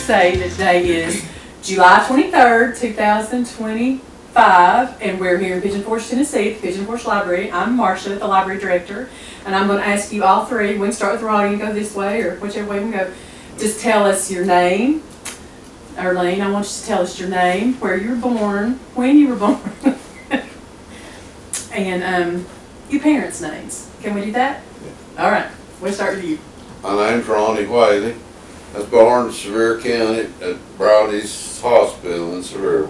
say that today is July 23rd, 2025, and we're here in Pigeon Forge, Tennessee, at the Pigeon Forge Library. I'm Marcia, the library director, and I'm going to ask you all three, we can start with Ronnie and go this way, or whichever way we can go. Just tell us your name. Earlene, I want you to tell us your name, where you were born, when you were born, and your parents' names. Can we do that? Yeah. All right, we'll start with you. My name's Ronnie Whaley. I was born in Sevier County at Brody's Hospital in Sevier.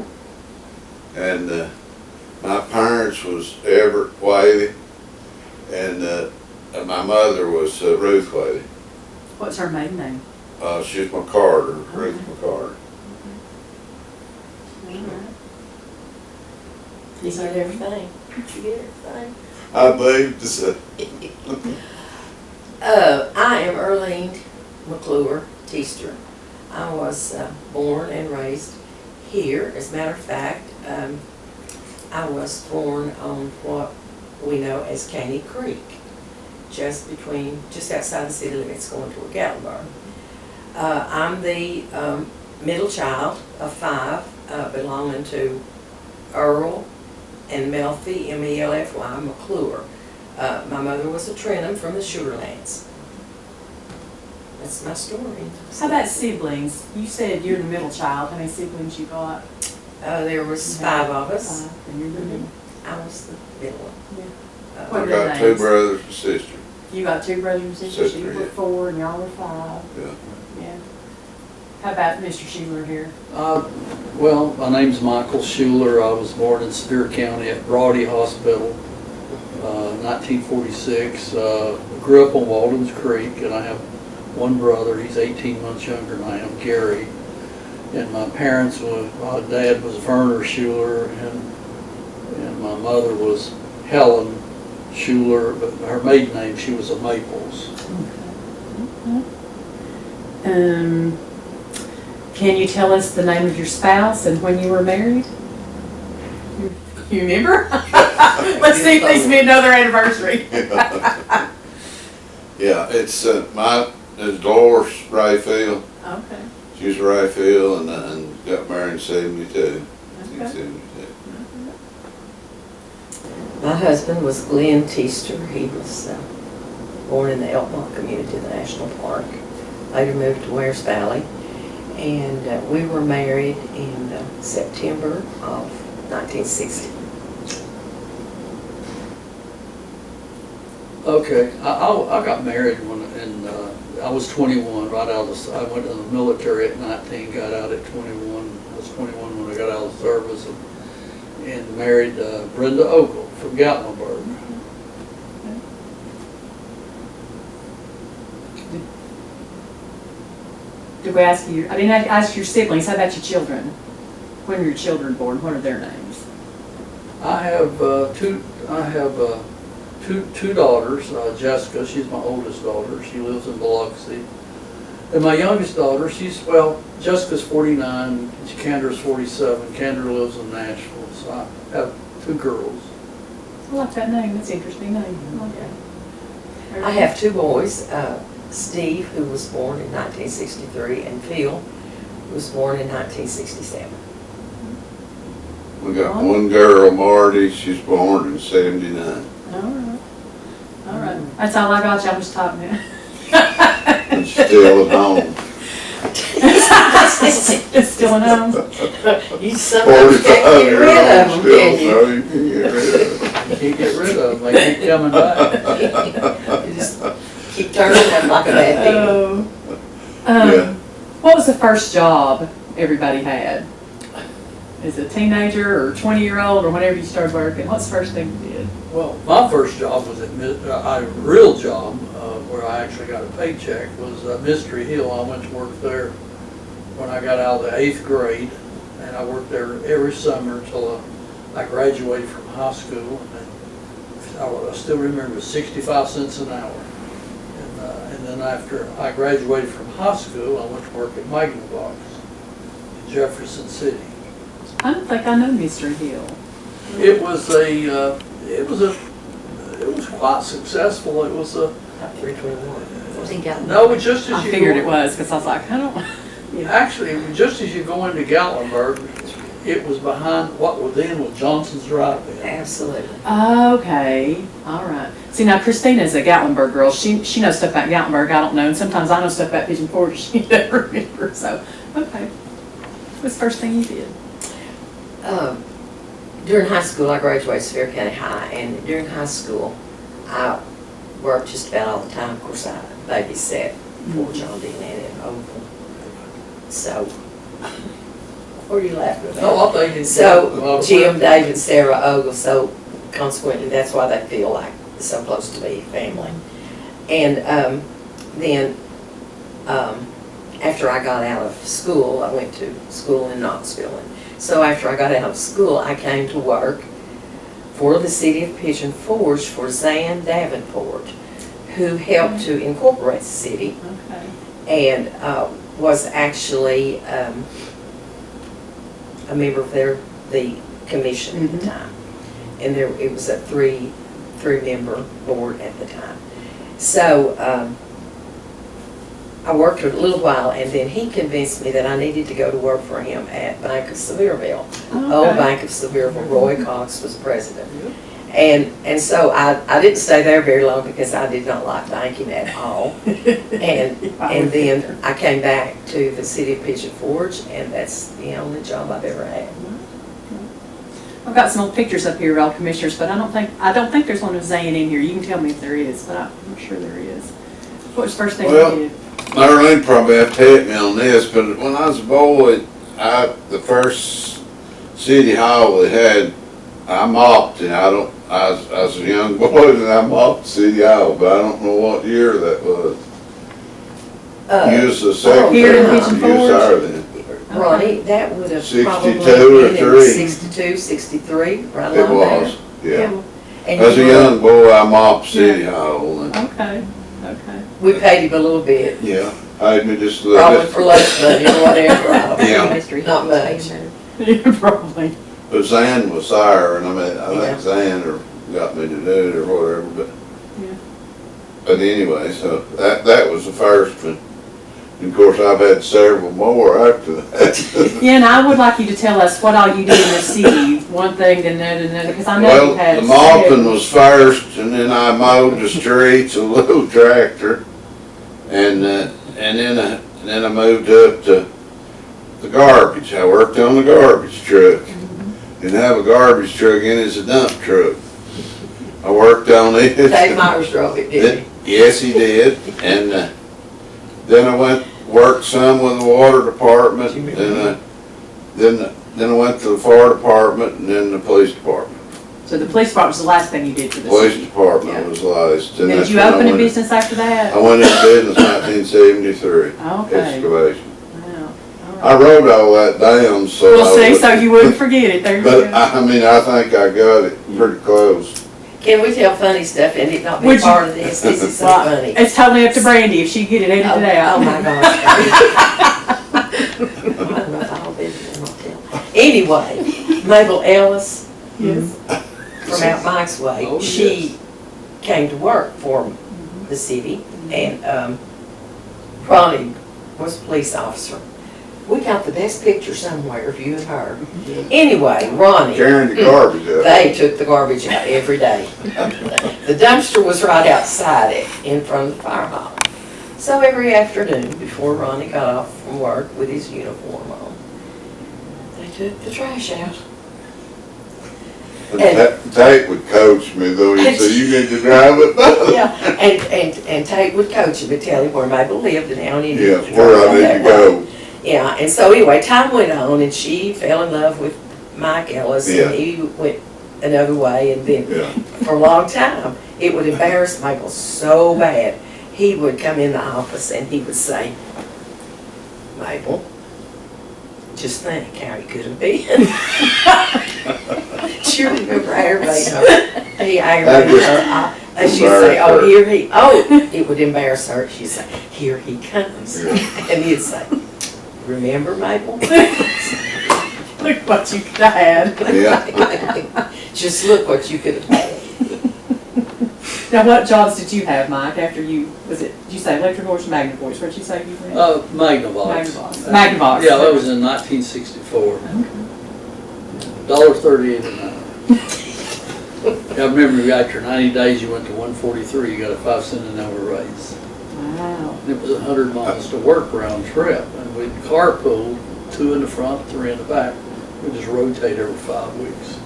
And my parents was Everett Whaley, and my mother was Ruth Whaley. What's her maiden name? She's McCarter, Ruth McCarter. You get everything. Did you get everything? I believe so. I am Earlene McClure Teaster. I was born and raised here. As a matter of fact, I was born on what we know as Caney Creek, just outside the city limits going toward Gatlinburg. I'm the middle child of 5, belonging to Earl and Melfi, M-E-L-F-Y, McClure. My mother was a Trenum from the Shular lands. That's my story. How about siblings? You said you're the middle child. How many siblings you got? There was 5 of us. 5, and you're the middle. I was the middle one. Yeah. I got 2 brothers and sisters. You got 2 brothers and sisters. Sister, You were yeah. 4 and y'all were 5. Yeah. Yeah. How about Mr. Shular here? Well, my name's Michael Shular. I was born in Sevier County at Brody Hospital, 1946. Grew up on Walden's Creek, and I have one brother. He's 18 months younger than I am, Gary. And my parents my dad was Werner Shular, and my mother was Helen Shular, but her maiden name, she was a Maples. Okay. Can you tell us the name of your spouse and when you were married? You remember? Let's see if these men know their anniversary. Yeah, it's it's Dolores Rayfield. Okay. She was Rayfield and got married in 72. Okay. 72. My husband was Glenn Teaster. He was born in the Elkmont community of the National Park. Later moved to Wares Valley. And we were married in September of 1960. Okay, I got married I was 21, right out of I went to the military at 19, got out at 21. I was 21 when I got out of the service, and married Brenda Ogle from Gatlinburg. Did we ask you? I didn't ask your siblings. How about your children? When were your children born? What are their names? I have two daughters. Jessica, she's my oldest daughter. She lives in Biloxi. And my youngest daughter, Jessica's 49, Candra's 47. Candra lives in Nashville. So I have 2 girls. I like that name. That's an interesting name. Okay. I have 2 boys, Steve, who was born in 1963, and Phil, who was born in 1967. We got 1 girl, Marty. She's born in 79. All right. All right. That's all I got. Y'all just talking now. And still at home. It's still at home. You sometimes can't get rid of them, can you? So you can get rid of them. You can't get rid of them. They keep coming back. You just keep turning them like a bad thing. Yeah. What was the first job everybody had? As a teenager or 20-year-old or whenever you started working? What's the first thing you did? Well, my first job was a real job where I actually got a paycheck was Mystery Hill. I went to work there when I got out of the 8th grade, and I worked there every summer until I graduated from high school. And I still remember 65 cents an hour. And then after I graduated from high school, I went to work at Magnavox in Jefferson City. I don't think I know Mystery Hill. It was quite successful. It was a 321. no, just as I you figured go, it was because I was like, I don't. Actually, just as you go into Gatlinburg, it was behind what was then was Johnson's Drive-In. Absolutely. Okay, all right. See, now Christina's a Gatlinburg girl. She knows stuff about Gatlinburg. I don't know, and sometimes I know stuff about Pigeon Forge. She doesn't remember. So, okay. What's the first thing you did? During high school, I graduated Sevier County High, and during high school, I worked just about all the time. Of course, I babysat for John D. and Oval. So, what are you laughing about? No, I'm thinking. So, Jim, David, Sarah, Ogle, so consequently, that's why they feel like so close to me, family. And then, after I got out of school, I went to school in Knoxville. And so after I got out of school, I came to work for the city of Pigeon Forge for Zan Davenport, who helped to incorporate the city Okay. and was actually a member of the commission at the time. And it was a three-member board at the time. So I worked for a little while, and then he convinced me that I needed to go to work for him at Bank of Sevierville. Old Bank of Sevierville. Roy Cox was president. And so I didn't stay there very long because I did not like banking at all. And then I came back to the city of Pigeon Forge, and that's the only job I've ever had. I've got some old pictures up here of all commissioners, but I don't think there's one of Zan in here. You can tell me if there is, but I'm sure there is. What was the first thing Well, you did? Earlene probably have to hit me on this, but when I was a boy, the first city hall we had, I mopped, and I was a young boy and I mopped City Hall, but I don't know what year that was. You was the secretary, Here in you Pigeon was Forge? there then. Ronnie, that would have 62 probably or been in 3. 62, 63, right It along there. was, yeah. And As a you were- young boy, I mopped City Hall, and, Okay. we paid him a little bit, yeah, paid me just a little probably bit. for lunch money or whatever. Yeah. Not much. Yeah, probably. But Zan was there, and I Yeah. think Zan got me to do it or whatever, but. Yeah. But anyway, so that was the first one. And of course, I've had several more after that. Yeah, and I would like you to tell us what all you did in the city, one thing, then another, because I know you had. Well, the mopping several. was first, and then I mowed the streets, a little tractor, and then I moved up to the garbage. I worked on the garbage truck. Didn't have a garbage truck in, it's a dump truck. I worked on it. Dave Myers drove it, didn't he? Yes, he did, and then I worked some with the water department, and then I went to the fire department, and then the police department. So the police department was the last thing you did for the Police city. department Yeah. was last. And Did that's you when I open a went- business after that? I went into business 1973, Okay. excavation. Wow. I wrote all that down so We'll I see, would- so you wouldn't forget it. There you But go. I mean, I think I got it pretty close. Can we tell funny stuff and it not be Would you- part of this? This is so Well, funny. it's totally up to Brandy if she get it edited out. Oh my gosh. I don't know if I'll be in the motel. Anyway, Mabel Ellis Yes. from out Mike's Way, Oh, she came to work for the city, and Ronnie was a police officer. We got the best picture somewhere of you and her. Anyway, Ronnie, Carrying the garbage out. they took the garbage out every day. The dumpster was right outside it, in front of the fire hall. So every afternoon, before Ronnie got off from work with his uniform on, they took the trash out. Tate would coach me though, he'd say, you need to drive it by. Yeah, and Tate would coach him and tell him where Mabel lived and how he Yeah, needed to where drive I need that to way. go. Yeah, and so anyway, time went on and she fell in love with Mike Ellis Yeah. and he went another way, and then Yeah. for a long time, it would embarrass Michael so bad. He would come in the office and he would say, Mabel, just think how he could have been. She remember aggravating her. He aggravated her. And she'd say, oh, here he, it would embarrass her. She'd say, here he comes. Yeah. And he'd say, remember, Mabel? Look what you could have had. Yeah. Just look what you could have had. Now, what jobs did you have, Mike, after you, did you say Electric Forge, Magnavox? What did you say you went? Magnavox. Magnavox. Yeah, that was in 1964. $1.38 an hour. I remember after 90 days, you went to 143, you got a 5 cent an hour raise. Wow. It was 100 miles to work round trip, and we'd carpool, 2 in the front, 3 in the back. We just rotate every 5 weeks.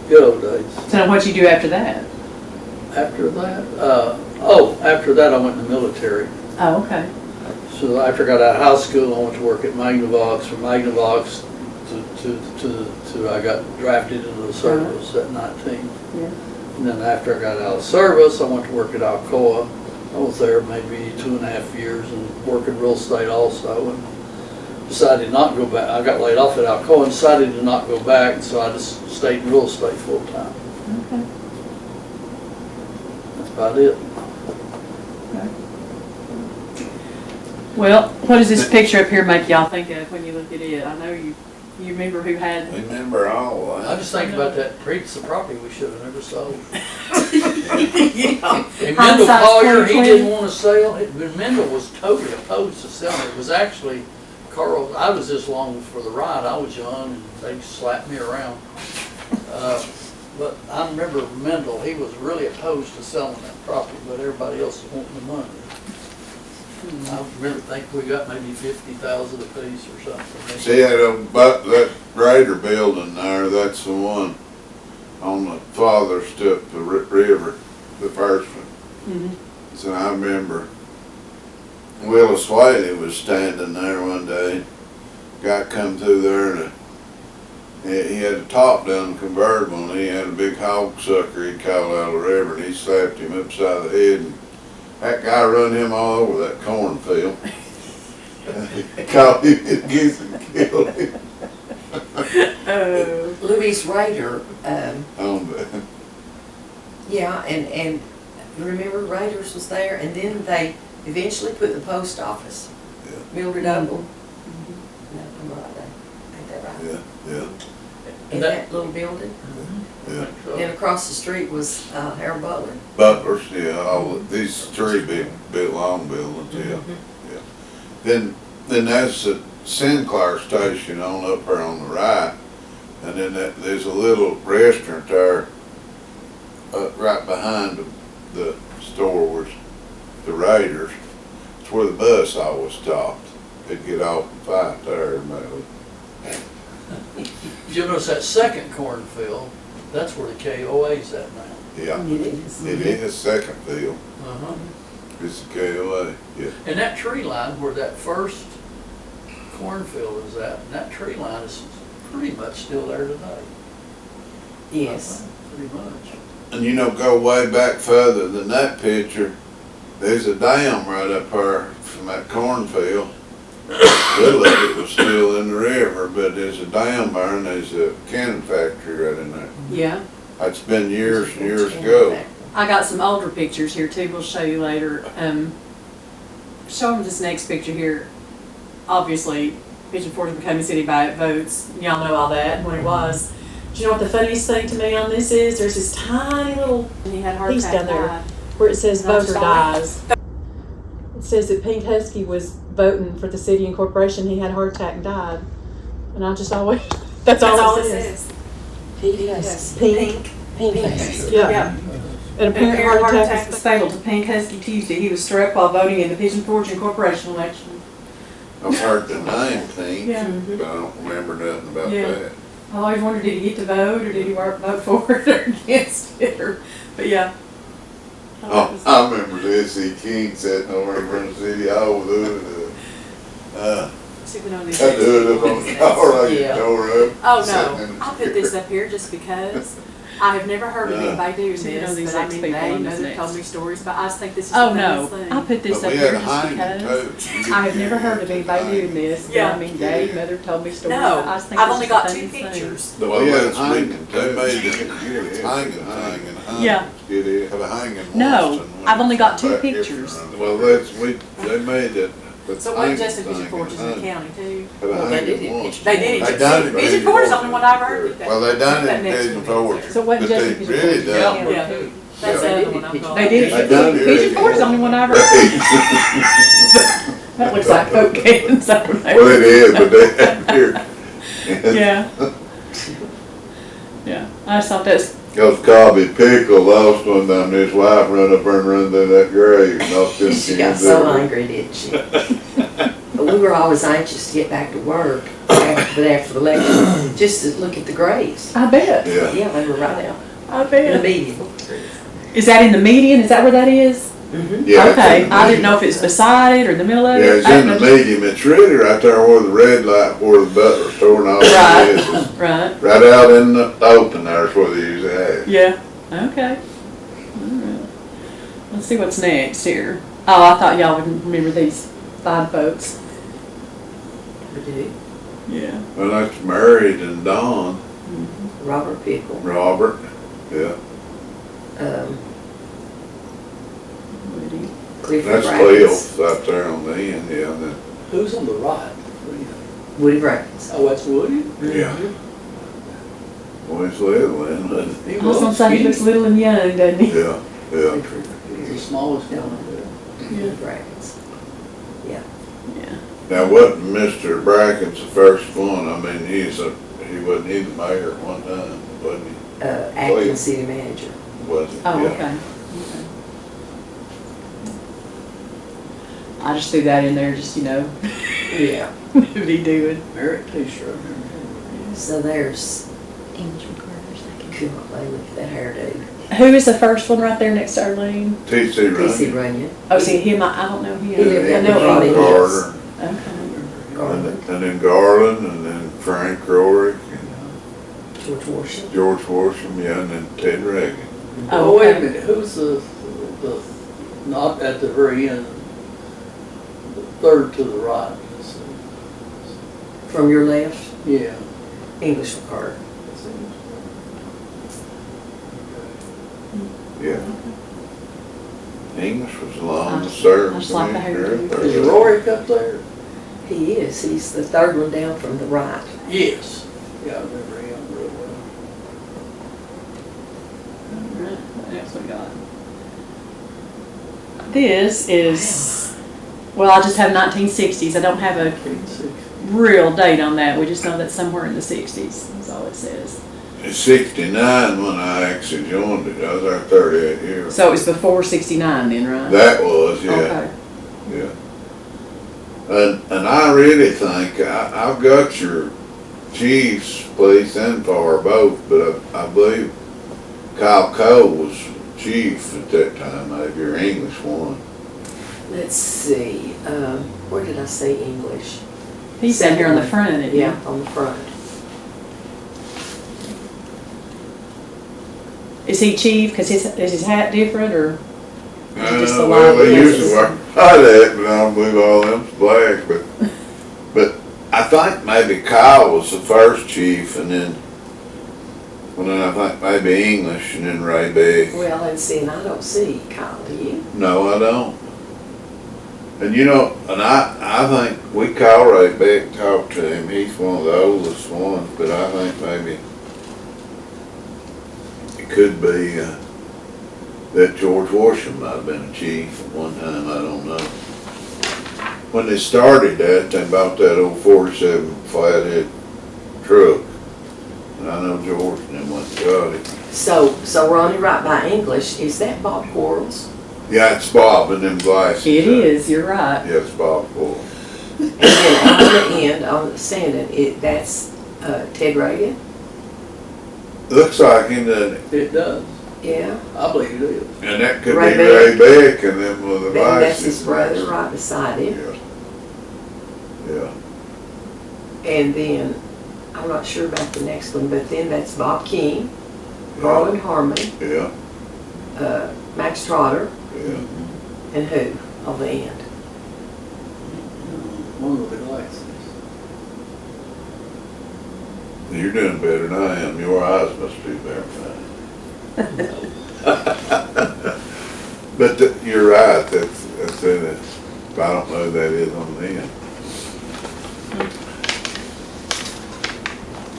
Good old days. So what'd you do after that? After that, after that I went in the military. Oh, okay. So after I got out of high school, I went to work at Magnavox. From Magnavox to I got drafted into the service at 19. Yeah. And then after I got out of service, I went to work at Alcoa. I was there maybe 2.5 years and working real estate also, and decided not to go back. I got laid off at Alcoa and decided to not go back, and so I just stayed in real estate full time. Okay. That's about it. Okay. Well, what does this picture up here make y'all think of when you look at it? I know you remember who had. Remember all I that. just think about that piece of property we should have never sold. Yeah. And Mendel Hindsight's Collier, he 20/20. didn't want to sell it. Mendel was totally opposed to selling it. It was actually Carl, I was this long for the ride. I was young and they slapped me around. But I remember Mendel, he was really opposed to selling that property, but everybody else was wanting the money. I remember thinking we got maybe 50,000 apiece or something. See that Raider building there, that's the one on the farther step the river, the first one. Mhm. So I remember Willis Whaley was standing there one day. Guy come through there and he had a top down convertible and he had a big hog sucker he'd caught out of the river and he slapped him upside the head and that guy run him all over that cornfield. Caught him in geese and killed him. Louis Rader, On the, yeah, and remember Raiders was there, and then they eventually put the post office. Yeah. Mildred Ogle. No, I'm right there. Ain't that right? yeah. In that little building. Yeah. Then across the street was Harold Butler. Butlers, yeah, these three big long buildings, yeah. Then there's the Sinclair station on up there on the right, and then there's a little restaurant there, right behind the store was the Raiders. It's where the bus always stopped. They'd get off and fight there, maybe. You'll notice that second cornfield, that's where the KOA's at now. Yeah, It is. it is second field. Uh-huh. It's the KOA, yeah. And that tree line where that first cornfield is at, and that tree line is pretty much still there today. Yes. Pretty much. And go way back further than that picture, there's a dam right up there from that cornfield. Little of it was still in the river, but there's a dam there and there's a cannon factory right in there. Yeah. That's been years and years ago. I got some older pictures here too, we'll show you later. Show them this next picture here. Obviously, Pigeon Forge became a city by votes. Y'all know all that, when it was. Do you know what the funniest thing to me on this is? There's this tiny little, and he had a heart Piece attack, down there. died. Where it says Not voter just dies. It says that Pink Husky was voting for the city and corporation. He had a heart attack and died. And I just always, that's all it says. Yes. Pink. Pink Husky. Yeah. Yeah. An apparent heart attack was fatal to Pink Husky Tuesday. He was struck while voting in the Pigeon Forge and Corporation election. I've heard the name thing, Yeah. but I don't remember nothing about Yeah. that. I always wondered, did he get to vote, or did he vote for it or against it, but yeah. Oh, I remember Jesse King sitting over in front of the city hall doing I do it up on the car, I Yeah. get door up. Oh, sitting in no, the I put this up here just because I have never heard of anybody doing So you know this, these but I next mean, people they on this mother next. told me stories, but I just think this is Oh, the no. funniest thing. I put this But up we here had a just hanging because too. I have never heard of anybody doing this. But Yeah. I mean, Dave, Mother told me stories. No, I just think I've this only is got the two funniest thing. pictures. Well, yeah, it's hanging, they made it hanging thing and hung. Yeah. It have a hanging. No, Washington I've only got two back here pictures. from- Well, they made it. So what Justin Pigeon Forge is in the county too? Well, they did it. They did it. They done it. Pigeon Forge is the only one I've heard. Well, they done it That in next Pigeon one. Forge. So what But Justin they Pigeon really Forge? done Yeah. That's the Yeah. other one I'm Pigeon calling. Forge. They did. I done it. Pigeon Forge is the only one I've heard. That looks like Coke cans over there. Well, it is, but they have here. Yeah. Yeah, I just thought that's, Cause Cobby Pickle lost one time, his wife run up there and run through that grave, knocked them She got cans so over. angry, didn't she? But we were always anxious to get back to work, but after the election, just to look at the graves. I bet, Yeah, Yeah, they were right out I in the bet. median. Is that in the median? Is that where that is? Mm-hmm. yeah. it's Okay, in the I didn't know if medium. it's beside it or in the middle of it. Yeah, it's I in the didn't know- medium, it's really right there where the red light, where the butler store and all that is. It's Right, right out in the open there's where they usually have. yeah, okay. Alright. Let's see what's next here. Oh, I thought y'all would remember these fine folks. We do. Yeah. Well, that's Married and Don, Robert Pickle. Robert, yeah. Woody. Clifford That's Brackens. Cleo's up there on the end, yeah, and then, Who's on the right? Woody Brackens. Oh, that's Woody? yeah. Mhm. Boy's little, isn't it? He I was gonna say he looks skinny. little and young, doesn't he? Yeah, yeah. He's the smallest one up there. Woody Brackens. Yeah. Now, wasn't Mr. Bracken's the first one? I mean, he wasn't he the mayor at one time, wasn't he? Acting city manager. Was he? Oh, Yeah. okay. I just threw that in there, just, Yeah. what he doing? Merritt T-shirt. So there's, English recorders, I can. cool, they look at that hairdo. Who is the first one right there next to Arlene? T.C. P.C. Runyon. Runyon. Oh, see him, I don't know He him. lived I in know Ronnie English. Carter, Okay. Garland, and then Garland, and then Frank Rorick, and George Washington. George Worsham, yeah, and then Ted Reagan. Oh, Oh, wait a okay. minute, who's the, not at the very end, the third to the right? From your left, Yeah. English McClure. Yeah. English was I long to just- serve. I just like the hairdo. Is Rory up there? He is, he's the third one down from the right. Yes. Yeah, I remember him real well. Alright, what else we got? This is, well, I just have 1960s. I don't have a real date on that. We just know that's somewhere in the 60s, that's all it says. In '69 when I actually joined it, I was there 38 years. So it was before 69 then, right? That was, yeah, Okay. yeah. And I really think, I've got your chief's police and fire both, but I believe Kyle Cole was chief at that time, maybe your English one. Let's see, where did I say English? He's sitting here on the front, isn't he? Yeah, on the front. Is he chief? Cause is his hat different or? Is it just the Well, line they that usually is? wear that, but I don't believe all of them's black, but I think maybe Kyle was the first chief, and then I think maybe English, and then Ray Big. Well, let's see, and I don't see Kyle, do you? No, I don't. And you know, and I think we call Ray Beck, talk to him, he's one of the oldest ones, but I think maybe it could be, that George Washington might have been a chief at one time, I don't know. When they started that, they bought that old 47 flathead truck. And I know George and them went and got it. So Ronnie, right by English, is that Bob Quarles? Yeah, it's Bob in them glasses. It is, you're right. Yeah, it's Bob Ford. And then on the end, on the standing, that's Ted Reagan? Looks like him, doesn't it? It does. Yeah. I believe it is. And that could Ray be Ray Beck and them with the Then that's glasses. his brother right beside him. Yeah. And then, I'm not sure about the next one, but then that's Bob King, Garland Harmon, Yeah, Max Trotter, yeah. and who on the end? One of the glasses. You're doing better than I am. Your eyes must be better than mine. But you're right, that's in it. I don't know who that is on the end.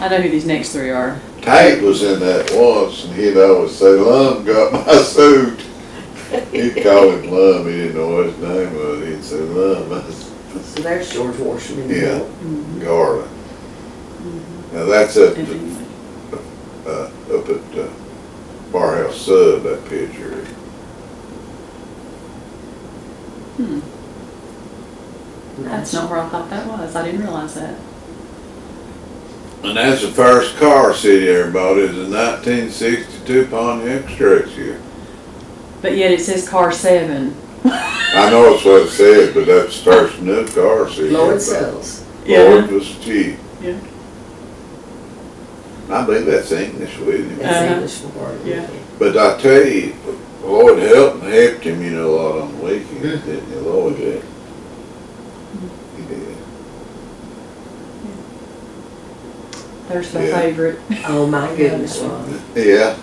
I know who these next three are. Hank was in that once, and he'd always say, Lum got my suit. He'd call him Lum, he didn't know what his name was, he'd say, Lum. So there's George Washington. Yeah. Mhm. Garland. Mhm. Now that's up And to, anyway. up at Barhouse Sub, that picture. Hmm. That's not where I thought that was. I didn't realize that. And that's the first car city ever bought, is a 1962 Pontiac Extraction. But yet it says car 7. I know it's what it said, but that's the first new car city. Lloyd sells. Lloyd was cheap. Yeah. I believe that's English with him. That's English for it. Yeah. But I tell you, Lloyd helped him, you know, a lot on the weekends, didn't you? Lloyd did. He did. There's my Yeah. favorite. Oh, my goodness, Ron. Yeah,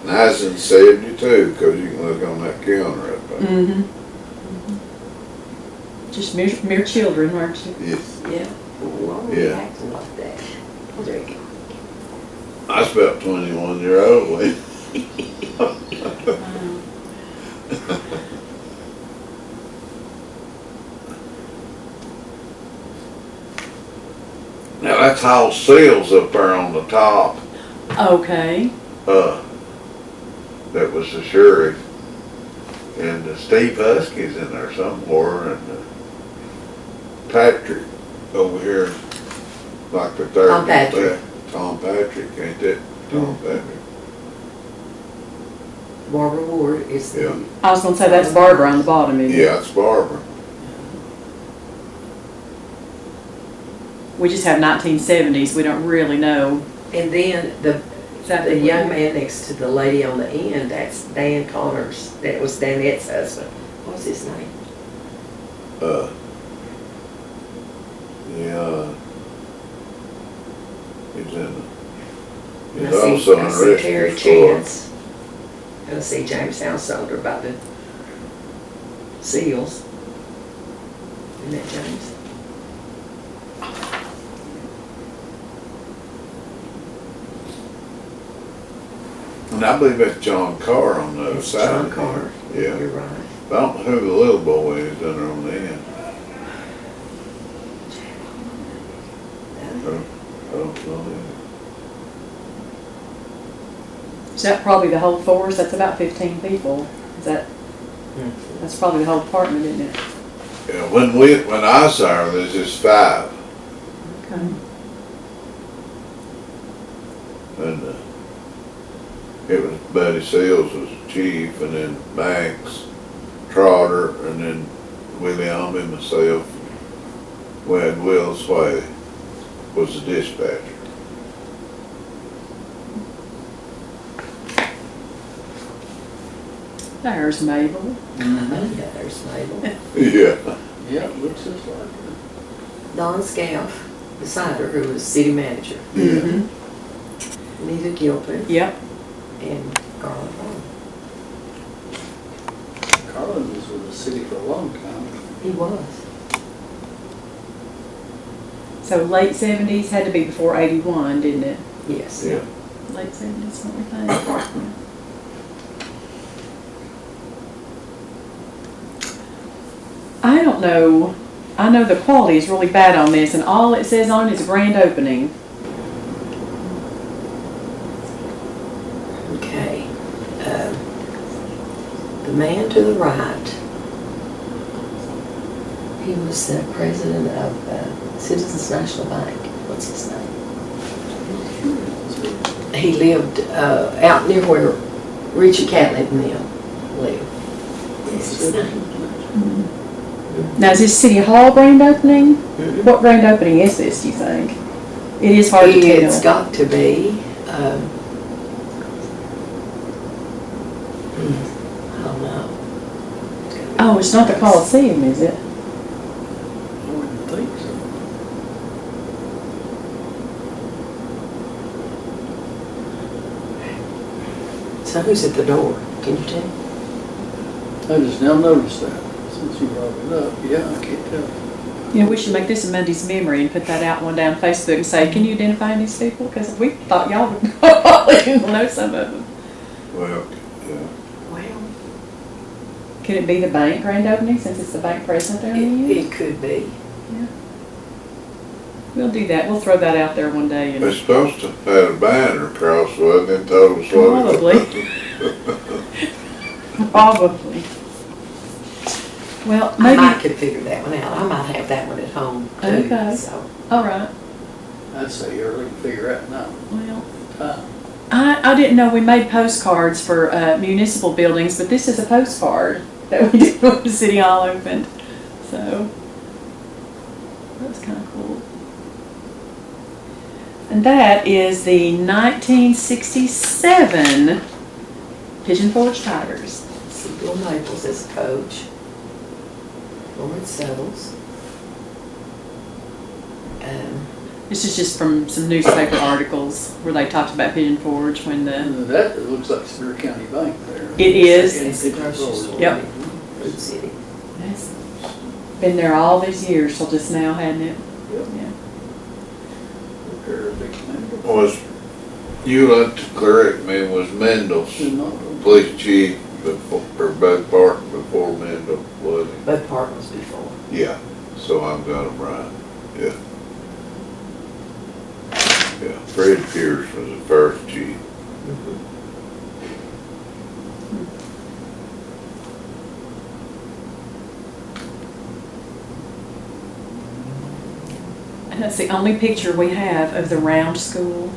nice and 72, because you can look on that counter up there. Mm-hmm. Just mere children, weren't you? Yes. Yeah. Why were you Yeah. acting like that? There you go. I was about 21-year-old when. Now that's all seals up there on the top. Okay. That was the sheriff. And Steve Husky's in there somewhere, and Patrick over here, like the third. Tom Patrick. Tom Patrick, ain't that Tom Patrick? Barbara Ward is the. Yeah. I was gonna say that's Barbara on the bottom, isn't it? Yeah, it's Barbara. We just have 1970s. We don't really know. And then the exactly The what young it man next to the lady on the end, that's Dan Connors. That was Danette's husband. What was his name? Yeah. He's in. And He's also I in see Terry Rescue Squad. Chance. And I see James Householder about the seals. Isn't that James? And I believe that's John Carr on the other It's side. John Carr. Yeah. You're right. I don't know who the little boy is down there on the end. I don't know. Is that probably the whole force? That's about 15 people. Is that? That's probably the whole department, isn't it? Yeah, when I saw her, there's just 5. Okay. And it was Buddy Seals was chief, and then Banks, Trotter, and then William and myself. We had Will Sway was the dispatcher. There's Mabel. Mm-hmm. Yeah, there's Mabel. Yeah. Yeah, it looks just like it. Don Scaff, beside her, who was city manager. Yeah. Nita Gilpin Yep. and Garland Hall. Carlin was with the city for a long time. He was. So late 70s had to be before 81, didn't it? Yes. Yeah. Late 70s, what we think. I don't know. I know the quality is really bad on this, and all it says on it is grand opening. Okay. The man to the right, he was the president of Citizens National Bank. What's his name? He lived out near where Richie Catlett and them lived. What's his name? Now, is this City Hall grand opening? Mhm. What grand opening is this, do you think? It is hard to It's tell. got to be, I don't know. Oh, it's not the Coliseum, is it? I wouldn't think so. So who's at the door? Can you tell? I just now noticed that, since you brought it up. Yeah, I can't tell. You know, we should make this a Monday's memory and put that out one day on Facebook and say, can you identify these people? Because we thought y'all would probably know some of them. Well, yeah. Well, Could it be the bank grand opening since it's the bank president there? it could be. We'll do that. We'll throw that out there one day. They're And supposed to have a banner across, wasn't it, told us what it Probably. Probably. Well, I maybe. might could figure that one out. I might have that one at home too. Okay. So. All right. I'd say early to figure out now. Well, I didn't know we made postcards for municipal buildings, but this is a postcard that we did when the city hall opened. So that was kind of cool. And that is the 1967 Pigeon Forge Tigers. See Bill Maples as coach. Lawrence Settles. This is just from some newspaper articles where they talked about Pigeon Forge when the. That looks like Sevier County Bank there. It is. It's the grocery store. Yep. Food City. It's been there all these years till just now, hadn't it? Yep. Yeah. They're a big man. was. You have to correct me, was Mendel's Did not- police chief before, or Bud Parton before Mendel, was he? Bud Park was before. Yeah, so I've got him right, yeah. Yeah, Fred Pierce was the first chief. And that's the only picture we have of the round school.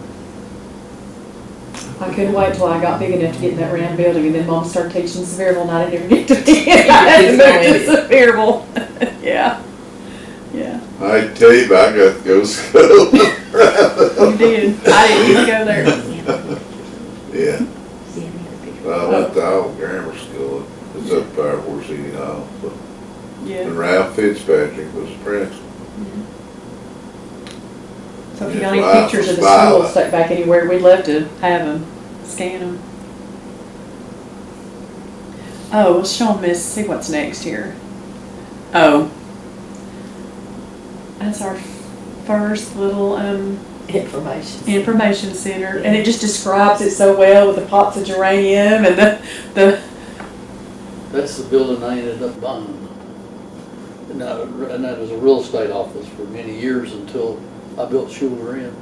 I couldn't wait till I got big enough to get in that round building, and then Mom started teaching Sevierville, and I didn't ever get to be in. I had to move to Sevierville. Yeah. Yeah. I tell you, I got to go to school. You did. I didn't even go there. Yeah, See any other picture? well, I went to Iowa Grammar School, it's up there where City Hall, so. Yeah. And Ralph Fitzpatrick was the principal. So if you His got any wife pictures of the was school violent. stuck back anywhere, we'd love to have them, scan them. Oh, let's show them this, see what's next here. Oh. That's our first little information center, and it just describes it so well with the pots of geranium and the That's the building I ended up buying. And that was a real estate office for many years until I built Shular in.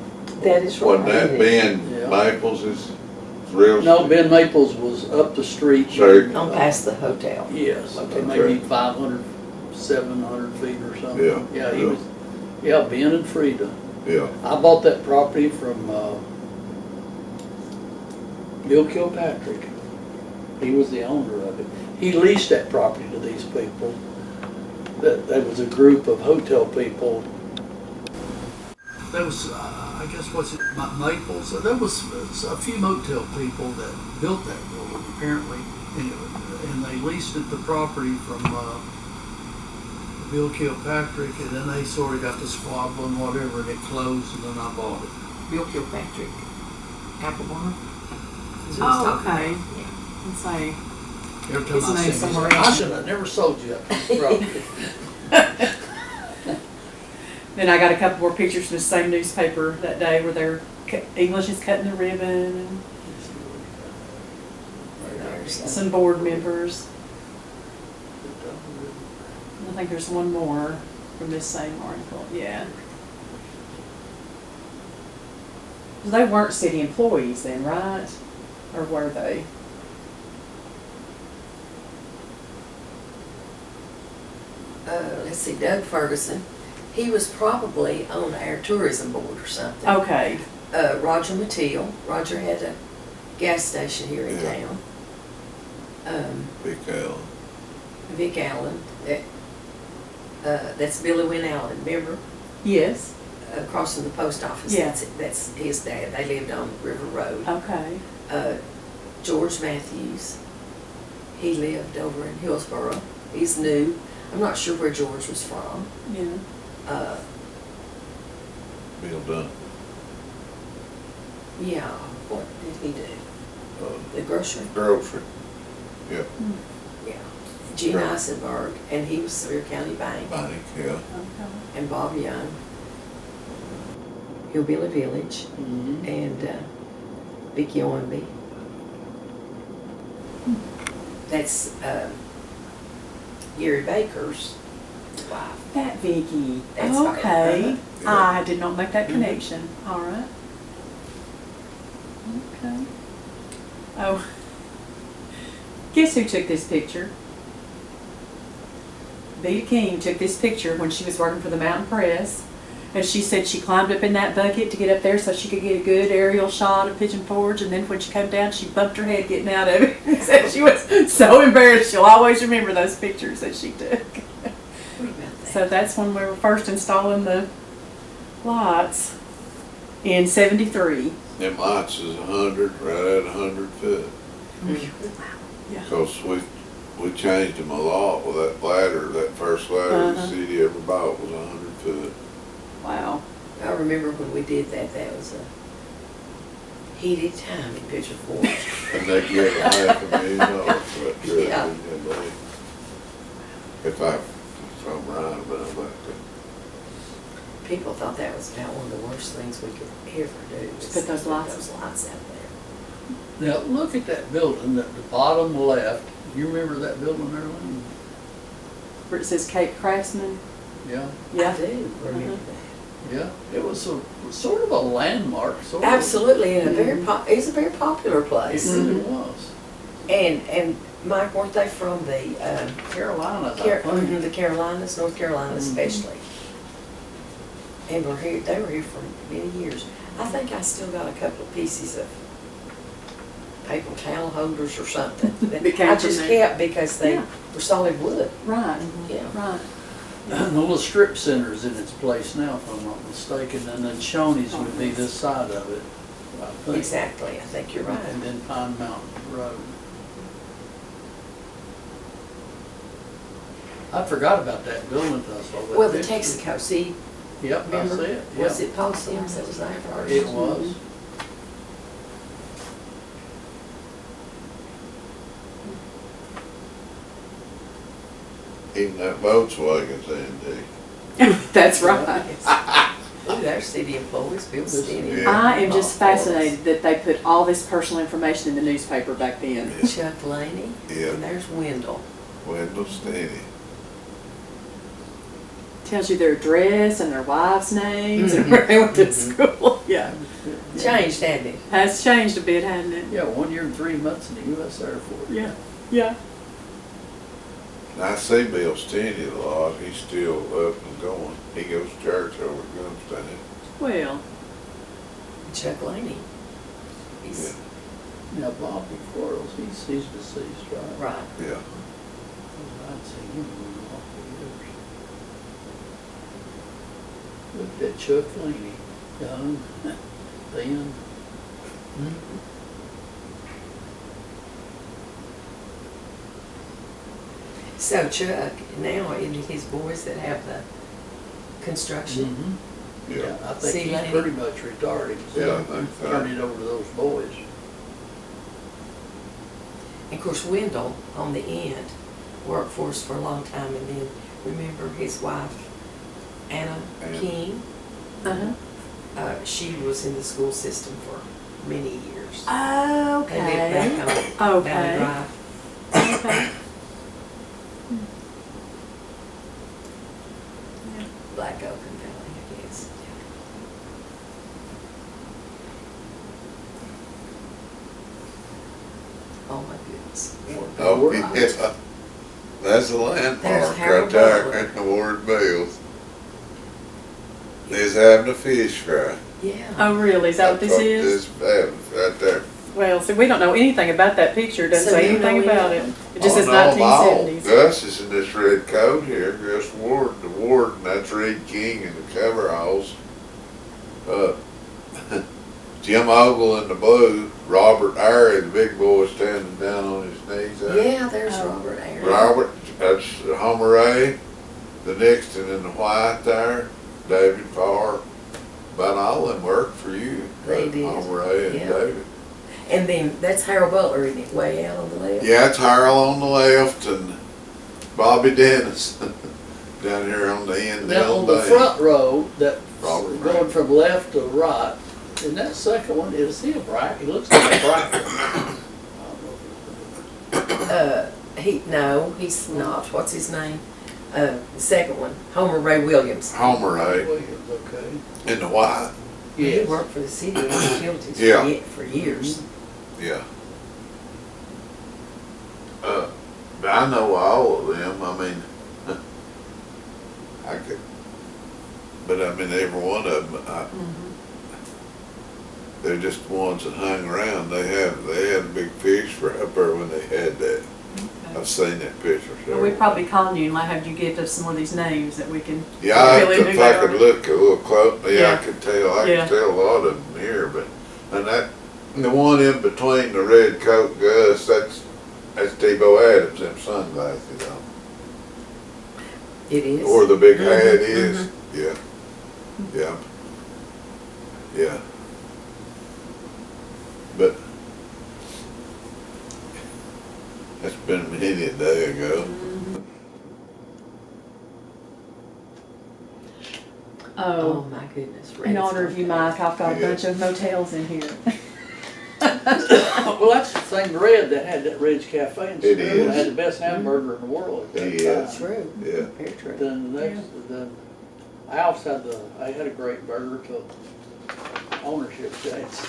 That is right. Wasn't that Ben Yeah. Maples is real? No, Ben Maples was up the street. Sorry. On past the hotel. Yes, Okay. maybe 500, 700 feet or something. Yeah, Yeah, he yeah. was, yeah, Ben and Frida. Yeah, I bought that property from Bill Kilpatrick. He was the owner of it. He leased that property to these people. That was a group of hotel people. There was, I guess, what's it, Maples? There was a few motel people that built that building, apparently, and they leased it, the property from Bill Kilpatrick, and then they sort of got the squabble and whatever, and it closed, and then I bought it. Bill Kilpatrick. Apple Barn. Oh, okay. Let's say. Every time His I name see somewhere it, I else. should have never sold you that property. Then I got a couple more pictures from the same newspaper that day where they're English is cutting the ribbon and some board members. I think there's one more from this same article. Yeah. They weren't city employees then, right? Or were they? Let's see, Doug Ferguson. He was probably on our tourism board or something. Okay. Roger Mateel. Roger had a gas station here in Yeah. town. Big Al. Vic Allen. That's Billy Wynn Allen, remember? Yes. Across from the post office. Yeah. That's his dad. They lived on River Road. Okay. George Matthews. He lived over in Hillsboro. He's new. I'm not sure where George was from. Yeah. Bill Dunn. Yeah, what did he do? Uh, The grocery? Grocery. Yeah. Yeah. Gene Eisenberg, and he was Sevier County Bank, Bank, yeah. Okay. and Bob Young, Hillbilly Village, Mhm. and Vicky Owenby. That's Gary Baker's wife. That Vicky. That's her. Okay. Uh-huh. I did not make that connection. All right. Okay. Oh. Guess who took this picture? Vita King took this picture when she was working for the Mountain Press. And she said she climbed up in that bucket to get up there so she could get a good aerial shot of Pigeon Forge. And then when she came down, she bumped her head getting out of it. Said she was so embarrassed. She'll always remember those pictures that she took. What about that? So that's when we were first installing the lights in '73. Them lights is 100, right at 100 foot. Yeah. Cause we changed them a lot with that ladder, that first ladder the city ever bought was 100 foot. Wow. I remember when we did that, that was a heated time in Pigeon Forge. And they give $500,000 for that truck, Yeah. didn't they? If I'm right about that. People thought that was about one of the worst things we could ever do. was Put those lights those lights out there. Now, look at that building at the bottom left. You remember that building there, Lynn? Where it says Cape Craftsman. Yeah, I Yeah. do remember that. yeah. It was sort of a landmark, sort of. Absolutely, and it's a very popular It place. really was. And Mike, weren't they from the Carolinas, I think. the Carolinas, North Carolina especially? And they were here for many years. I think I still got a couple of pieces of paper towel holders or something that That came I from just there. kept because they Yeah. were solid wood. Right. Yeah. Right. The little strip center's in its place now, if I'm not mistaken, and then Shoney's would be this side of it, I think. Exactly, I think you're right. And then Pine Mountain Road. I forgot about that building until I saw that. Well, the picture. Texaco, see, Yep, I remember? see it, Was yep. it Paul Sims that was there first? It was. Even that Volkswagen's in, That's right. Ooh, there's city employees, Bill Stinney. Yeah. I am just fascinated that they put all this personal information in the newspaper back then. Chuck Laney, Yeah. and there's Wendell. Wendell Stanley. Tells you their address and their wives' names and where they went to school. Yeah. Changed, hadn't it? Has changed a bit, hasn't it? Yeah, 1 year and 3 months in the U.S. Air Force. Yeah. Yeah. And I see Bill Stanley a lot, he's still up and going. He goes to church over at Gumstein. Well, Chuck Laney. He's, Now, Bobby Quarles, he's deceased, right? right. Yeah. I'd seen him in an awful years. Look at Chuck Laney, young, thin. So Chuck, now in his boys that have the construction, Yeah. I think See, he's Laney? pretty much retired himself. Yeah, I think so. Turned it over to those boys. and of course Wendell on the end worked for us for a long time, and then remember his wife, Anna Anna. King, she was in the school system for many years. okay. They lived back on Okay. Valley Drive. Okay. Black Oak and Valley, I guess. Oh my goodness. Oh, yeah. That's a landmark There's right Harold there Butler. at the Ward Bills. They's having a fish fry. Yeah. Oh, really? Is that what this is? This right there. Well, see, we don't know anything about that picture. It doesn't So say you know anything about it. anything? It just says Oh, no, my old 1970s. Gus is in this red coat here, Gus Ward, the warden, that's Red King in the coveralls. Jim Ogle in the blue, Robert Airy, the big boy standing down on his knees there. Yeah, there's Oh. Robert Aaron. Robert, that's Homer Ray, the Nixon in the white there, David Farr. About all of them worked for you. They did. Homer Ray and Yeah. David. And then that's Harold Butler, isn't it? Way out on the left. Yeah, it's Harold on the left and Bobby Dennis, down here on the end of the Now, on old the day. front row, that, Probably going right. from left to right, in that second one, is he a bracket? He looks like a bracket. No, he's not. What's his name? The second one, Homer Ray Williams. Homer, right, Williams, okay. in the white, He Yes. worked for the city and utilities Yeah. for years. yeah. But I know all of them, I mean, I could, but I mean, every one of them, they're just the ones that hung around. They had a big fish for up there when they had that. I've seen that picture. Well, we probably call you and like have you give us some more of these names that we can. Yeah, I really if do I that could on. look a little close, yeah, I Yeah. could tell, I Yeah. could tell a lot of them here, but, and that, the one in between the red coat Gus, that's Tebow Adams, them sunglasses on. It is. Or the big hat Mhm, is, yeah, yeah, yeah. But that's been many a day ago. Oh Oh, my goodness. in honor of you, Mike, I've got a Yeah. bunch of motels in here. Well, that's the same Red that had that Red's Cafe in It School. is. It had the best hamburger in the world at that It time. is. True. Yeah. Very true. Then the next, then Alf's had I had a great burger till ownership changed.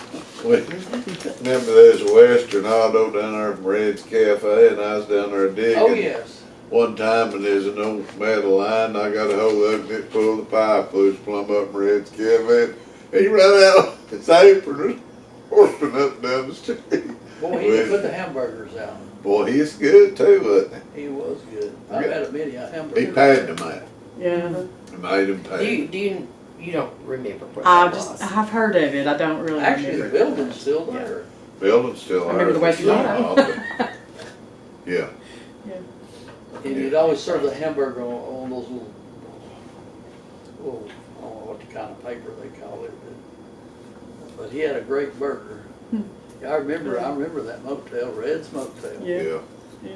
Remember there's a Western Auto down there from Red's Cafe, and I was down there digging. Oh, yes. One time, and there's an old metal line, and I got a hold of it, and it pulled the pipe loose plumb up from Red's Cafe. He ran out his apron, horseman up and down the street. Boy, he could put the hamburgers out. Boy, he's good too, wasn't He was good. I've had a many he? hamburgers. He paid them out. Yeah. He made them pay. You don't remember what I that just, was? I've heard of it. I don't really Actually, remember. the building's still there. Building's still I remember the ours. Western Auto. Yeah. And you'd always serve the hamburger on those little, I don't know what the kind of paper they call it, but he had a great burger. Yeah, I remember that motel, Red's Motel. Yeah. Yeah.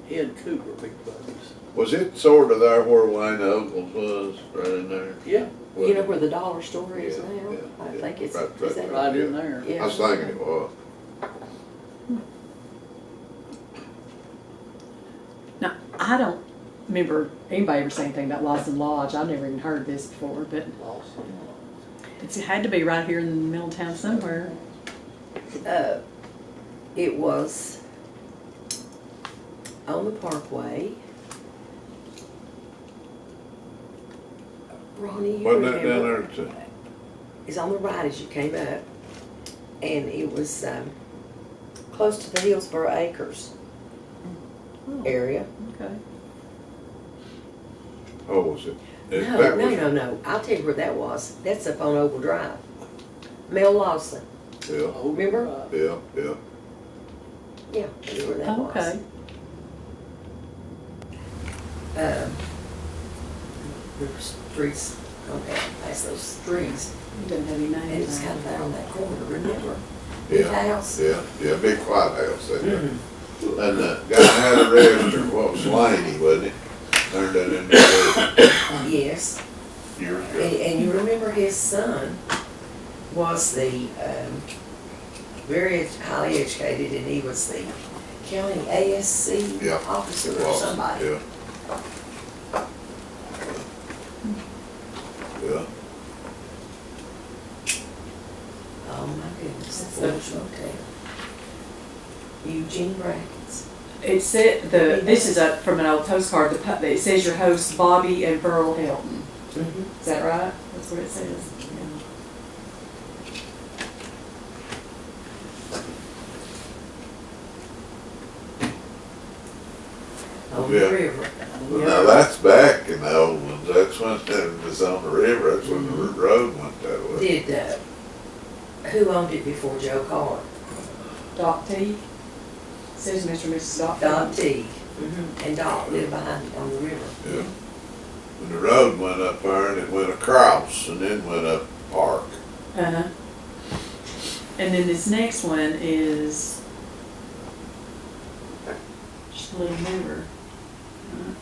He and Coop were big buddies. Was it sort of there where Wayne Ogles was, right in there? Yeah, You know where the dollar store is Yeah, now? yeah, I yeah. think it's, Right, is that? right in there. Yeah. I was thinking it was. Now, I don't remember anybody ever saying anything about Lawson Lodge. I've never even heard this before, but it had to be right here in the middle of town somewhere. It was on the Parkway. Ronnie, you Wasn't that remember? down there too? It's on the right as you came up, and it was close to the Hillsborough Acres Oh, area. okay. Oh, was it? No. I'll tell you where that was. That's up on Oval Drive. Mel Lawson. Yeah, Remember? yeah. Yeah, that's where that Oh, was. okay. There were streets going down past those trees, It doesn't have any and it's names kind on of it. out on that corner, remember? Big Yeah, house. yeah, big white house there. Mhm. And the guy had a restaurant, what was Laney, wasn't it? Turned that into a Yes, years ago. and you remember his son was the very highly educated, and he was the county ASC Yeah. officer or Lawson, somebody. Yeah. Yeah, Oh my goodness, that's Forge Motel. Eugene Brackets. It said this is from an old postcard. It says your hosts Bobby and Burl Hilton. Mm-hmm. Is that right? That's what it says. On Yeah. the river. now that's back in the old ones, that's when it was on the river, that's when the road went that way. Did, who owned it before Joe Carr? Doc T. Says Mr. and Mrs. Doc. Doc Teague. Mm-hmm. And Doc lived behind it on the river. Yeah. And the road went up there and it went across and then went up the park. Uh-huh. And then this next one is A little newer.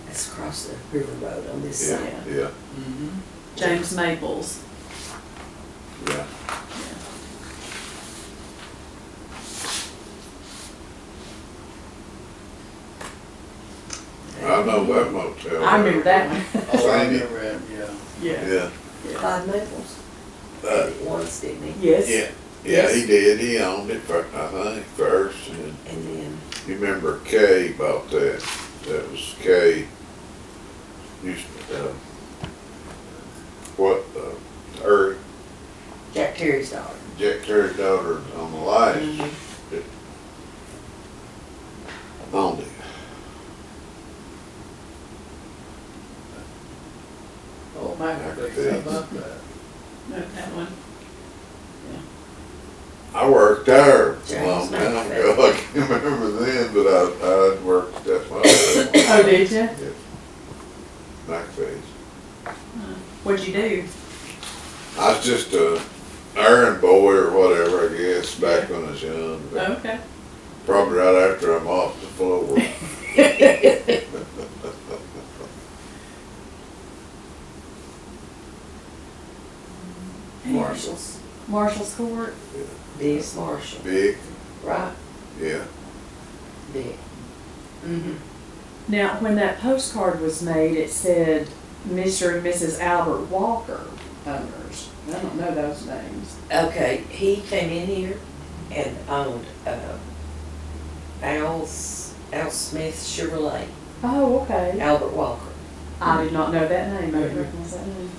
It's across the river road on this Yeah, side. yeah, James Maples. yeah. I know that motel. I remember that one. Oh, I Same. remember that, yeah. Yeah. Yeah, Clyde Maples, once, didn't he? Yes. yeah, yeah, he did, he owned it, I think, first, and And then, you remember Kay bought that, that was Kay, used to, Jack Terry's daughter. Jack Terry's daughter on the last, owned it. Oh, McAfee, how about that? No, that one. I worked there a James long time McAfee. ago, I can't remember then, but I'd worked that much. Oh, did you? McAfee's. What'd you do? I was just a errand boy or whatever, I guess, back when I was young. But Okay. probably right after I'm off the floor. Marshall's, Marshall's Court. Biggs Marshall, Big, right? yeah. Big. Now, when that postcard was made, it said Mr. and Mrs. Albert Walker owners. I don't know those names. Okay, he came in here and owned, Al Smith Chevrolet, Oh, okay. Albert Walker. I did not know that name. I didn't recognize that name.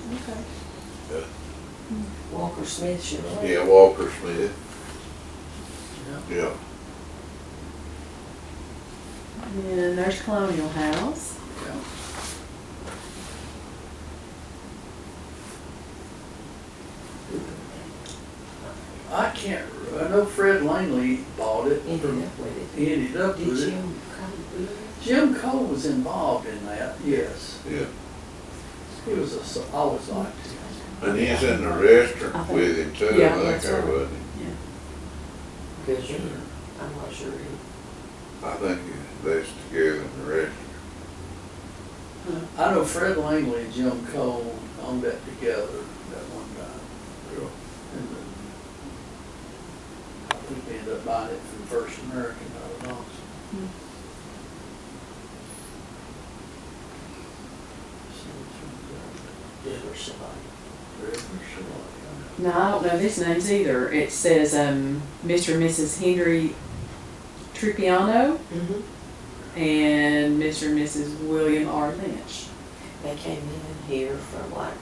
Okay. Walker Smith Chevrolet. Yeah, Walker Smith, yeah. And there's Colonial House. Yeah. I can't, I know Fred Langley bought it. Ended up with it. He ended up Did with it. Jim come with it? Jim Cole was involved in that, yes. Yeah, He was I always liked him. and he's in the restaurant with him too, Yeah, I think, that's there right. wasn't Good, sure. I'm not sure. he? I think they was together in the restaurant. I know Fred Langley and Jim Cole owned that together at one time. Yeah. And I think they ended up buying it from First American out of Knoxville. River Chevrolet. No, I don't know these names either. It says Mr. and Mrs. Henry Tripiano and Mr. and Mrs. William R. Lynch. They came in here from like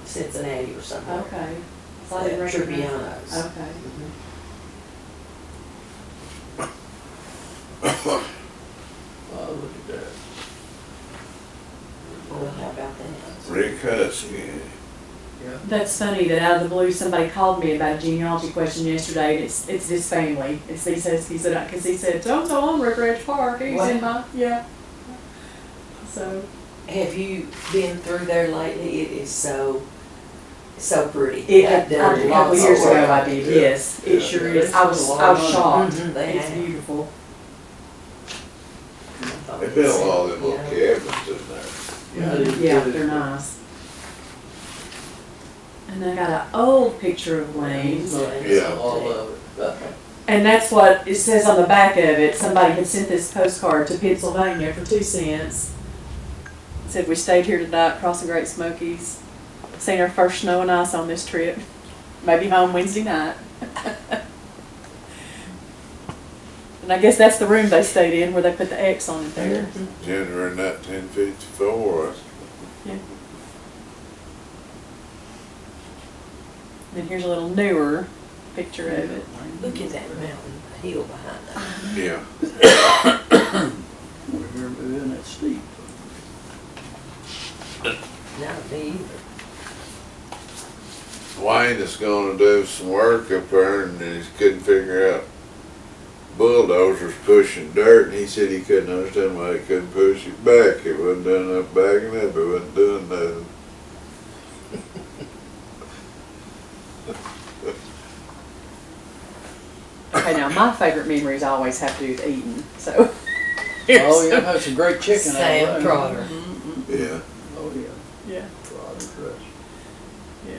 Cincinnati or something. Okay. So I didn't recognize that. Tripianos. Okay. Oh, look at that. Well, how about that? Rick Husky, Yeah. That's funny that out of the blue somebody called me about a genealogy question yesterday. And it's this family. It's these Huskies that because he said so on Rick Ridge Park. He's in my So Have you been through there lately? It is so pretty. it They've done a couple lots years of ago work. I did. Yeah. Yes, it Yeah. sure is. I was shocked. They It's have. beautiful. they built a lot of them little cabins in there. Yeah, I didn't Yeah, get it. they're nice. And I got an old picture of Lane's. Yeah. All of it. And that's what it says on the back of it. Somebody had sent this postcard to Pennsylvania for 2 cents. It said, we stayed here tonight, crossing Great Smokies. Seen our first snow and ice on this trip. Maybe home Wednesday night. And I guess that's the room they stayed in where they put the X on it there. January 1954, And here's a little newer picture of it. Look at that mountain hill behind that. yeah. We were moving that steep. Not me either. Wayne is gonna do some work up there and he couldn't figure out bulldozers pushing dirt, and he said he couldn't understand why he couldn't push it back. It wasn't doing enough backing up, it wasn't doing nothing. Okay, now my favorite memories always have to do with eating. So there. Oh, yeah, that's some great chicken out Sam there. Trotter. Yeah. Oh, yeah, Yeah, Trotter's Restaurant. yeah.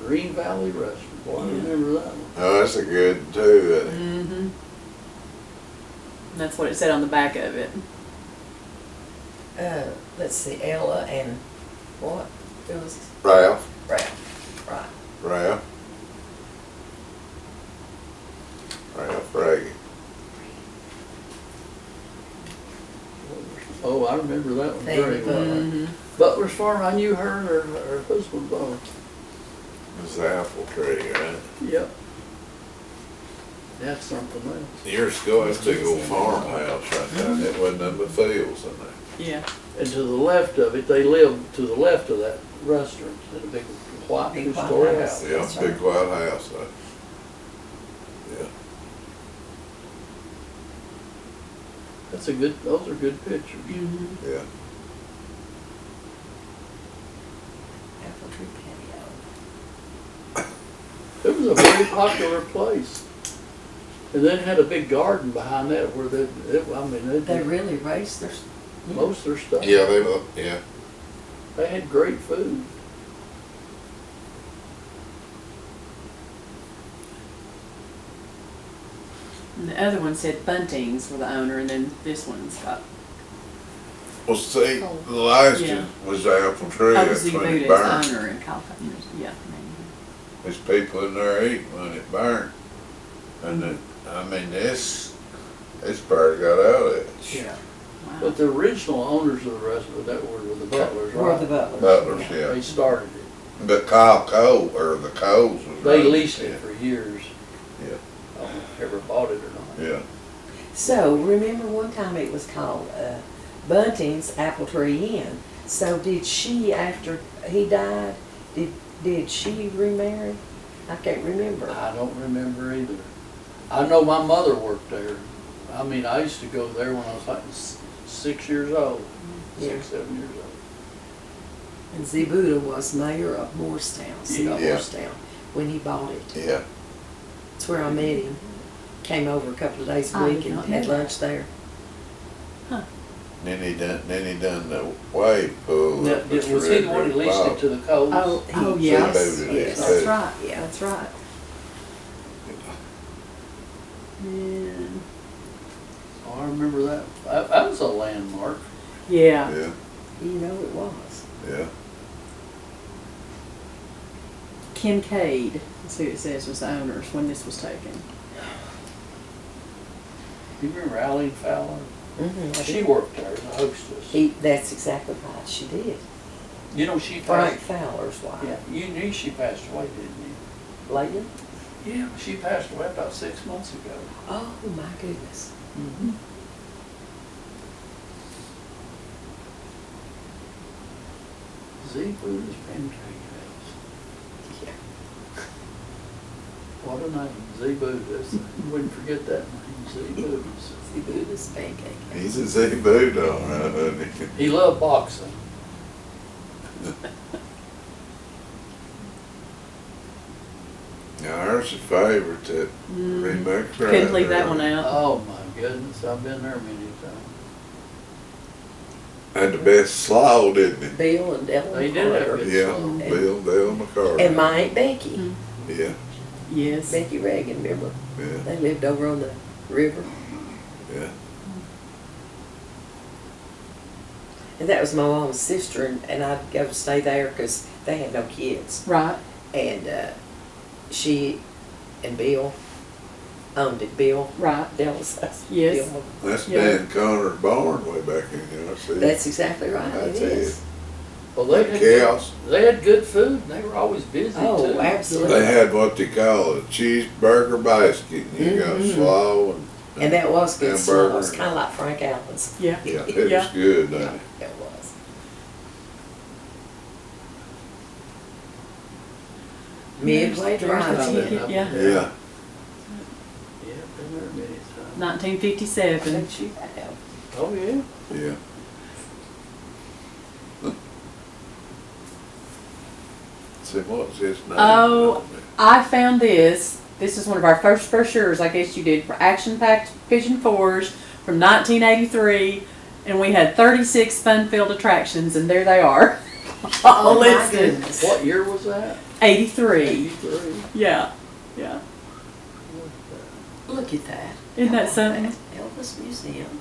Green Valley Restaurant, boy, I Yeah. remember that one. Oh, that's a good one too, isn't it? Mm-hmm. That's what it said on the back of it. Let's see, Ella and what? It was Ralph, Ralph. Right. Ralph. Ralph Reagan. Oh, I remember that one Fanny very well. Butler. Mm-hmm. Butler's Farm, I knew her and her husband both. It was the apple tree, right? Yep. That's something else. Years ago, that's a big old farmhouse right there. It wasn't nothing but fields in there. Yeah. And to the left of it, they lived to the left of that restaurant in a big white Big white two-story house. house. Yeah, That's big white house. Yeah. That's a good, those are good pictures. Mm-hmm. Yeah. Apple tree patio. It was a very popular place. And then it had a big garden behind that where They they really raised their, most of their stuff. Yeah, yeah. They had great food. And the other one said Buntings were the owner, and then this one's got. Well, see, Elijah Yeah. was the apple tree. Oh, That's Z when it Buddha's burned. owner in California. Yeah, maybe. There's people in there eating when it burned. And it, I mean, this bird got out of it. Yeah. Wow. But the original owners of the restaurant, that were the Butlers, were the right? Butlers. Butlers, yeah. They started it. But Kyle Cole, or the Coles was They running leased it for years. Yeah. I don't know if they ever bought it or not. Yeah. So, remember one time it was called Bunting's Apple Tree Inn. So did she, after he died, did she remarry? I can't remember. I don't remember either. I know my mother worked there. I mean, I used to go there when I was like 6 years old, Yeah. 6, 7 years old. And Zebuda was mayor of Morristown, city of Yeah. Morristown, when he bought it. Yeah. That's where I met him. Came over a couple of days a I week did and not know had that. lunch there. Then he done the wave pool. Now, up at was he the one who leased it to the Coles? Oh, He- yes. Zebuda did yes. too. That's right. Yeah. That's right. And Oh, I remember that. That was a landmark. yeah. Yeah, You know it was. yeah. Kincaid, that's who it says was the owners when this was taken. You remember Earlene Fowler? Mm-hmm. She worked there as a hostess. That's exactly right. She did. You know, she Frank passed. Fowler's wife. Yeah, you knew she passed away, didn't Layton? you? Yeah, she passed away about 6 months ago. Oh my goodness. Mm-hmm. Zebuda's Pancake House. Yeah. What a name, Zebuda's. You wouldn't forget that name, Zebuda's. Zebuda's pancake. He's a Zebuda, all right, isn't he? He loved boxing. Now, ours is favorite to remix. Couldn't leave that one out. Oh my goodness, I've been there many times. Had the best slaw, didn't it? Bill and Della They did have Carter. good Yeah, slaw. Bill, Dale McCarty. And my Aunt Becky. Mhm. Yeah, Yes. Becky Reagan, remember? yeah, They lived over on the river. yeah. And that was my mom's sister, and I'd go to stay there because they had no kids. Right. And she and Bill owned it. Bill, Right. Della's husband. Yes. Bill. That's Yeah. Dan Connor's barn way back in here, I see. That's exactly right. That's It is. Well, they had, Chaos. they had good food, and they were always busy Oh, too. absolutely. They had what they call a cheeseburger basket, and you got Mhm. slaw And that was good Hamburger. slaw. It was kind of like Frank Allen's. Yeah. yeah, it Yeah. was good, wasn't it? It was. Midway There's the Drive. ticket, yeah. Yeah, Yeah, been there many times. 1957. Don't you have? Oh, yeah. See, what's his name? Oh, I found this. This is one of our first brochures, I guess you did, for action-packed Pigeon Forge from 1983, and we had 36 fun-filled attractions, and there they are, all Oh, my listed. goodness. What year was that? 83. 83. Yeah, yeah. Look at that. Isn't that How something? about that? Elvis Museum.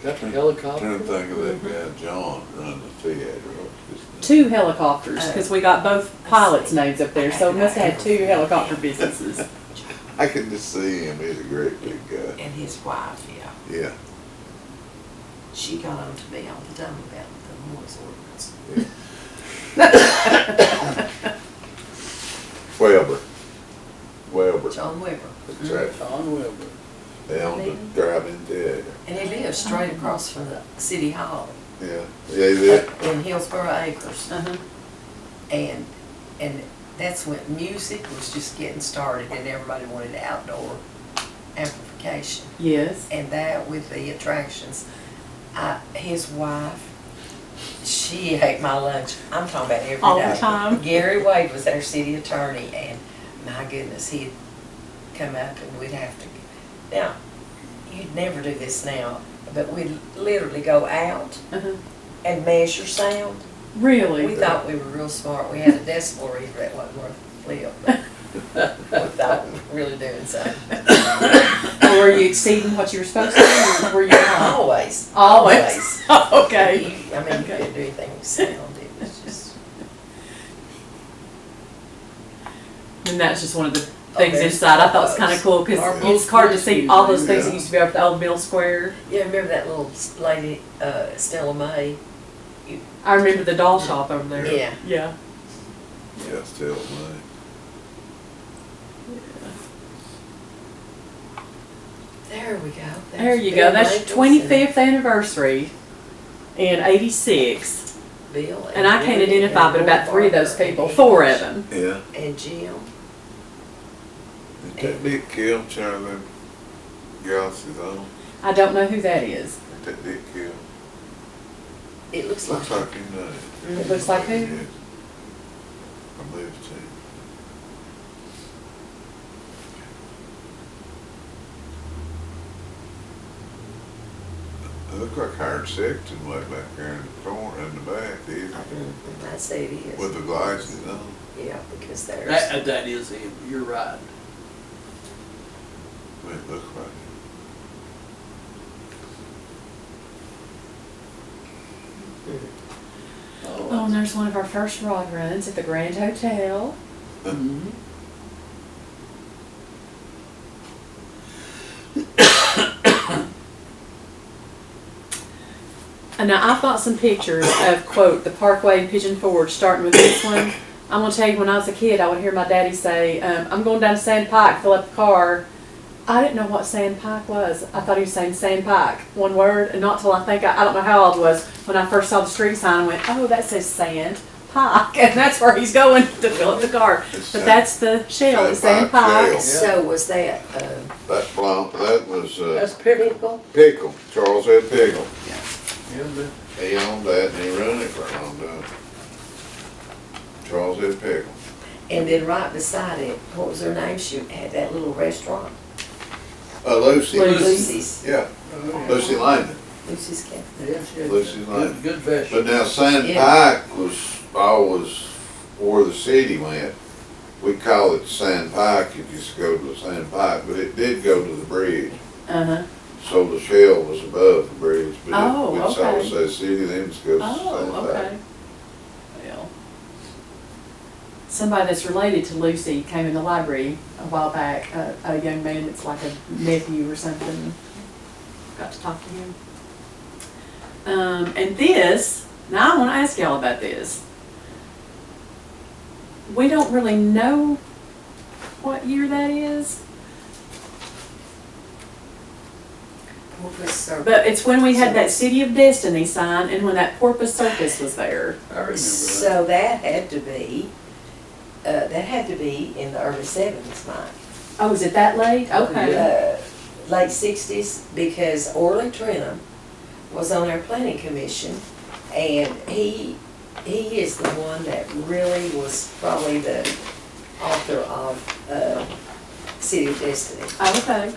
Got the helicopter. Trying to think of that guy, John, running the theater. What's his name? 2 helicopters, because we got both pilots' names up there, so we must have had 2 helicopter businesses. I can just see him. He's a great big guy. And his wife, yeah. Yeah. She got on to me all the time about the noise ordinance. Weber. John Weber. That's right. John Weber. They own the drive-in theater. And he lives straight across from the city hall Yeah. Yeah, they, in Hillsborough Acres. Uh-huh. And that's when music was just getting started and everybody wanted outdoor amplification. Yes. And that with the attractions, his wife, she ate my lunch. I'm talking about every day. All the time. Gary Wade was our city attorney, and my goodness, he'd come up and we'd have to. Now, you'd never do this now, but we'd literally go out Uh-huh. and measure sound. Really? We thought we were real smart. We had a decibel reader that wasn't worth a flip. But we thought we were really doing something. Or were you exceeding what you were supposed to, or were you not? Always. Always. Okay. You couldn't do anything with sound. It was just. And that's just one of the things inside I thought was kind of cool, because it's hard to see all those things that used to be over at the old Mill Square. Yeah, remember that little lady, Stella May? I remember the doll shop over there. Yeah. Yeah. yeah, still mine. There we go. There you Bill go. That's Maples 25th anniversary in '86. and Bill. And I can't Wendy identify but and about 3 of those Barbara people, and 4 of English them. Yeah. And Jim. Did that Dick Kill turn them glasses on? I don't know who that is. That Dick Kill? It looks like. Looks like him, doesn't it? It looks like who? Yes. I believe it's him. It looked like Howard Sexton way back there in the corner, in the back, did I say it is. with the glasses on. Yeah, because there's. That is him. You're right. It looked like it. Oh, and there's one of our first rod runs at the Grand Hotel. Mhm. And now I've got some pictures of, quote, the Parkway and Pigeon Forge, starting with this one. I'm going to tell you, when I was a kid, I would hear my daddy say, I'm going down to Sand Pike, fill up the car. I didn't know what Sand Pike was. I thought he was saying Sand Pike, one word, and not till I think, I don't know how old I was, when I first saw the street sign, I went, oh, that says Sand Pike, and that's where he's going to fill up the car. But that's the shell, the Sand Sand Pike Pike. shell. So was that, That was, That's Pickle. Pickle? Pickle, Charles had Pickle. Yeah, but He owned that and he run it for a long time. Charles had Pickle. And then right beside it, what was her name? She had that little restaurant. Lucy. Lucy's. Yeah, Lucy Landon. Lucy's Cafe. yeah, she had Lucy's good, Lane. good But vegetables. now Sand Yeah. Pike was always where the city went. We call it Sand Pike if you just go to the Sand Pike, but it did go to the bridge. Uh-huh. So the shell was above the bridge, but Oh, we'd okay. always say city, then it goes to Sand Oh, Pike. okay. Well, somebody that's related to Lucy came in the library a while back, a young man that's like a nephew or something. Got to talk to him. And this, now I want to ask y'all about this. We don't really know what year that is, Porpoise Circus. but it's when we had that City of Destiny sign and when that Porpoise Circus was there. I remember that. So that had to be in the early 70s, Mike. Oh, is it that late? Okay. Late 60s, because Orly Trenum was on our planning commission, and he He is the one that really was probably the author of City of Destiny. Oh, okay.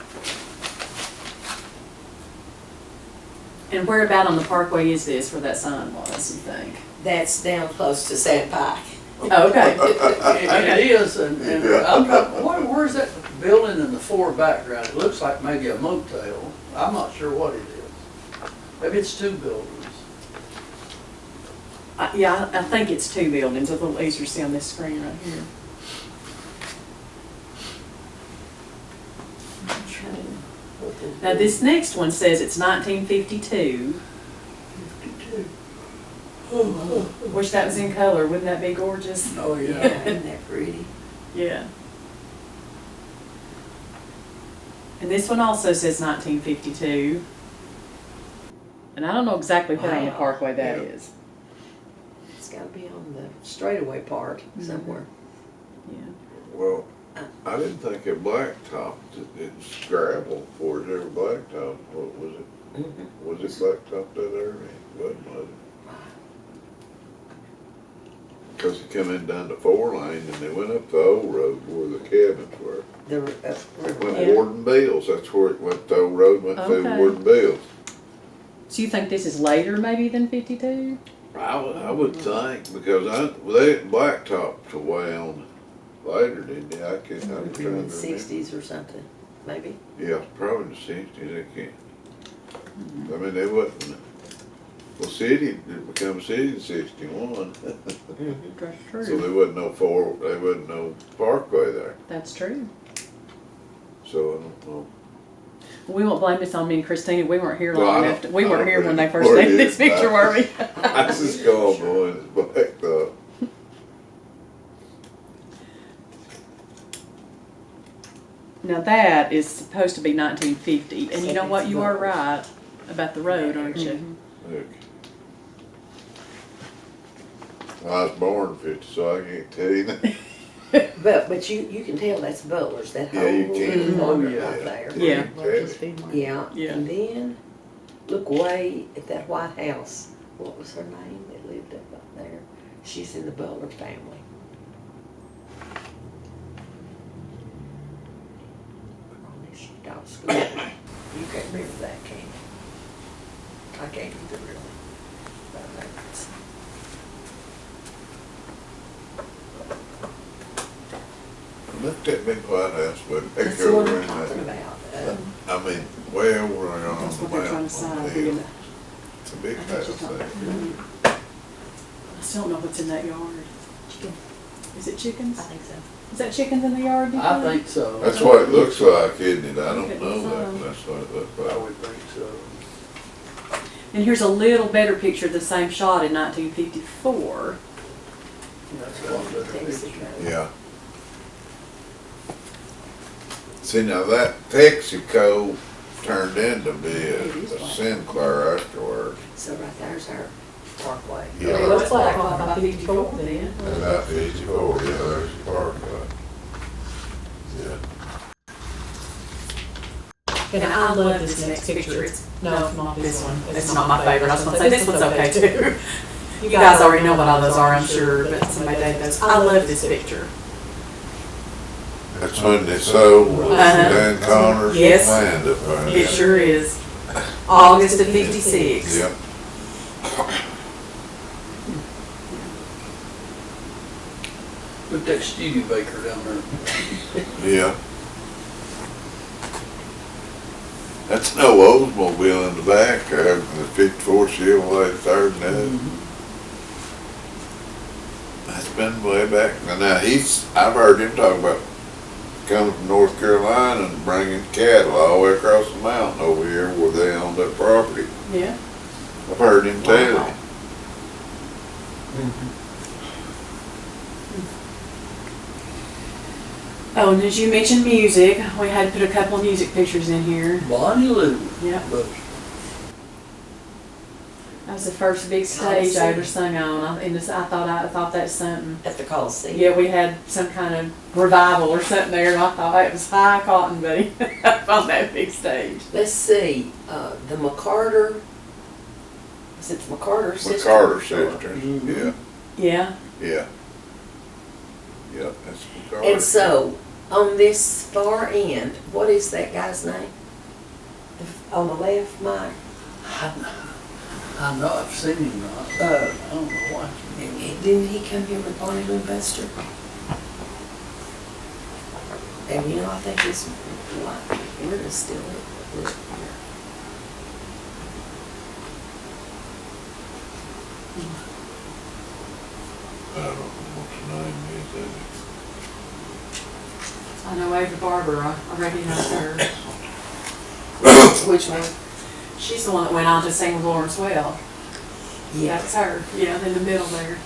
And where about on the parkway is this, where that sign was, you think? That's down close to Sand Pike. Oh, okay. It is, and I'm trying, where's that building in the fore background? It looks like maybe a motel. I'm not sure what it is. Maybe it's two buildings. Yeah, I think it's two buildings. It's a little easier to see on this screen right here. Now, this next one says it's 1952. Wish that was in color. Wouldn't that be gorgeous? Oh, Yeah, yeah. isn't that pretty? Yeah. And this one also says 1952. And I don't know exactly where on the Wow. parkway that Yeah. is. It's gotta be on the straightaway part somewhere. Yeah. Well, I didn't think it blacktop, it's gravel before it ever blacktop. What was it? Mhm. Was it blacktop that early? Wasn't it? Cause he come in down the 4-lane and they went up the old road where the cabins were. The, Went Yeah. Warden Bills, that's where it went, the old road went through Okay. Warden Bills. So you think this is later maybe than 52? I would think, because they didn't blacktop till way on later, didn't they? I'm trying to in the remember. 60s or something, maybe. Yeah, probably in the 60s, they can't. I mean, they wasn't, well, city, it become city in 61. That's true. So there wasn't no parkway there, That's true. so I don't know. We won't blame this on me and Christina. We weren't here Well, long I enough. don't- We I weren't don't here when they really- first or it made this is, picture, were we? I just go on and it's backed up. Now that is supposed to be 1950, and you know what? You are right about the road, aren't you? Look. Well, I was born in 50, so I can't tell you that. But you can tell that's Butler's, that whole Yeah, you can. little corner Oh, yeah. right there. Yeah. Yeah, Yeah. and then look way at that White House. What was her name that lived up there? She's in the Butler family. Ronnie, she taught school. You can't remember that, can you? I can't either really. But I think it's- Look at that big White House, but they That's the go one I'm around talking that. about. I mean, way over there on That's the what they're trying to mountain, on the decide. hill. It's a big I think house she's talking there. about- I still don't know what's in that yard. Chicken. Is it chickens? I think so. Is that chickens in the yard? do you I think so. That's what it looks like, isn't it? I Look don't at know the that, sign. but that's what it looks I like. would think so. And here's a little better picture of the same shot in 1954. That's a lot better Texas picture. Road. Yeah. See, now that Texaco turned into be a Sinclair afterward. So right there's our parkway. Yeah. It looks like about 54 then. And out the 84, yeah, there's the parkway. Yeah. And I love this next picture. No, not this one. It's not my favorite. I was gonna say, this one's okay too. You guys already know what all those are, I'm sure, but somebody did those. I love this picture. That's when they sold Dan Connor's Yes. land up there. It sure is. August of 56. Yep. Look at that Studebaker down there. Yeah. That's no Oldsmobile in the back, the 54 Chevrolet 39. That's been way back. Now I've heard him talk about coming from North Carolina and bringing cattle all the way across the mountain over here where they own that property. Yeah. I've heard him tell Wow. it. Oh, and as you mentioned music, we had to put a couple of music pictures in here. Bonnie Lou. Yep. But That was the first big stage I ever sung on. I thought that's something. At the Coliseum. Yeah, we had some kind of revival or something there, and I thought it was high cotton, buddy, up on that big stage. Let's see, the McCarter, is it the McCarter sisters? McCarter sisters, Mhm. yeah. Yeah. Yeah. Yeah, that's McCarty. And so, on this far end, what is that guy's name? On the left, Mike? I know, I've seen him, I don't know why. Didn't he come here with Bonnie Lou Buster? And you know, I think his wife, where is still live here. I don't know what the name is. I know Ava Barber. I recognize her. Which one? She's the one that went on to sing with Lawrence Well. Yeah. That's her. Yeah, in the middle there.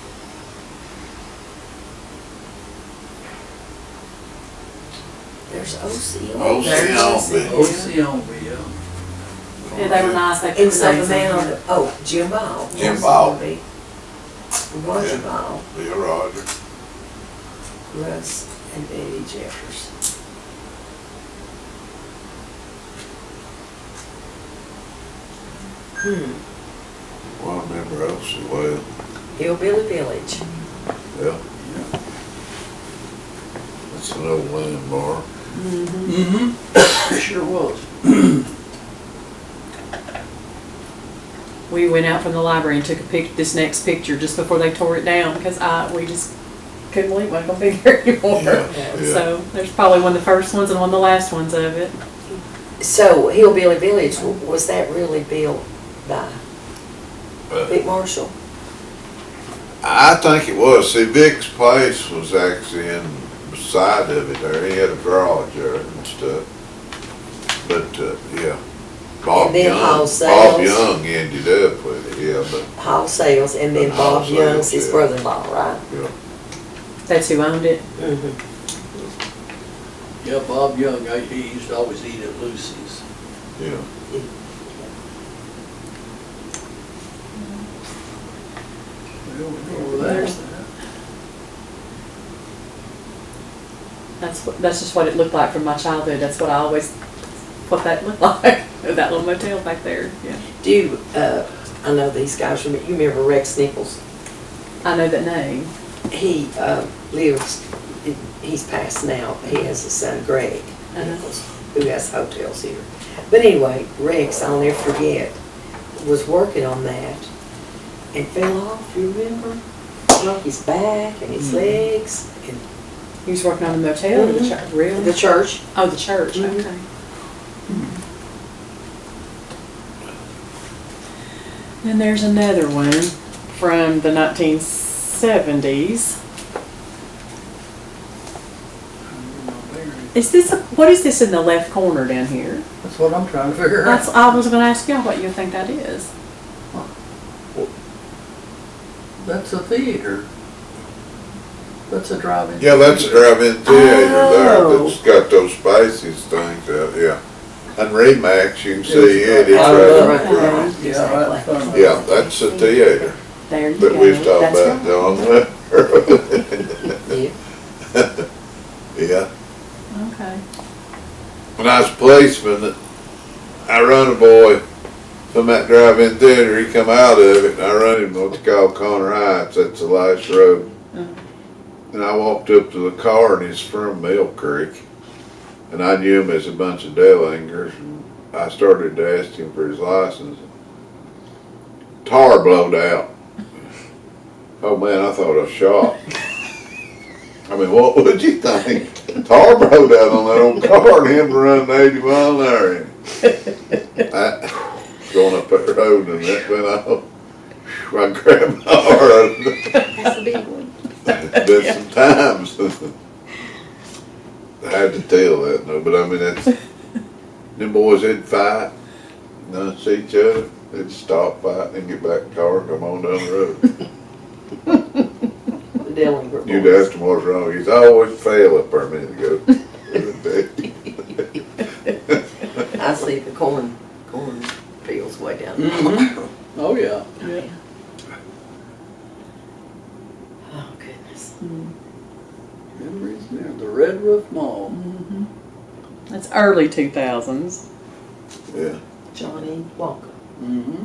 There's OC. Oceana, yeah. Yeah, they were nice. They put And so the names man in on there. the, Jim Ball. Jim Ball. Roger Yeah. Ball, Bill Roger. Russ, and Betty Jeffers. Well, I remember Elsie well. Hillbilly Village. Yeah. That's an old landmark. Mm-hmm. It sure was. We went out from the library and took this next picture just before they tore it down because we just couldn't believe it wasn't gonna be here anymore. Yeah. So there's probably one of the first ones and one of the last ones of it. So Hillbilly Village, was that really built by Vic Marshall? I think it was. See, Vic's place was actually in the side of it there. He had a garage there and stuff. But, yeah. Bob And then Young. Hall Bob Sales. Young ended up with it, yeah, but, Hall Sales, and then And Hall Bob Young's Sales, his yeah. brother-in-law, right? yeah. That's who owned it. Mm-hmm. Yeah, Bob Young, he used to always eat at Lucy's. Yeah. Well, we know where There's- that's at. That's just what it looked like from my childhood. That's what what that looked like. That little motel back there. Yeah. I know these guys, you remember Rex Nichols? I know that name. He lives, he's passed now, he has a son Greg Nichols, who has hotels here. But anyway, Rex, I'll never forget, was working on that and fell off, you remember? Broke his back and his legs and He was working on the motel or the church. Really? the church. Oh, the church. Mhm. Okay. Then there's another one from the 1970s. Is this what is this in the left corner down here? That's what I'm trying to figure out. I was going to ask y'all what you think that is. That's a theater. That's a drive-in. Yeah, that's a drive-in theater there Oh. that's got those spaces things out, yeah. And Remax, you can see it, it's Yes. right Right. in front. Yeah, right in front of it. Yeah, that's a theater There you that go. we was talking That's about, right. John. Yeah. Yeah. Okay. When I was a policeman, I run a boy from that drive-in theater, he come out of it, and I run him what they call Connor Heights, that's the last road. And I walked up to the car, and he's from Mill Creek, and I knew him as a bunch of Dellingers, and I started to ask him for his license. Tar blowed out. Oh man, I thought I was shot. I mean, what would you think? Tar blowed out on that old car, and him running 80 miles an hour in it. Going up that road, and that went off. I grabbed my heart. That's a big one. Been some times. I had to tell that, no, but I mean, that's, them boys, they'd fight, none see each other, they'd stop fighting and get back in the car and come on down the road. The Dellinger You'd boys. ask him what's wrong, he's always fell up there a minute ago. I see the corn fields way down there. Mhm. Oh, yeah. Yeah. Oh, goodness. Memories there. The Red Roof Mall. Mm-hmm. That's early 2000s. Yeah, Johnny Walker. Mm-hmm.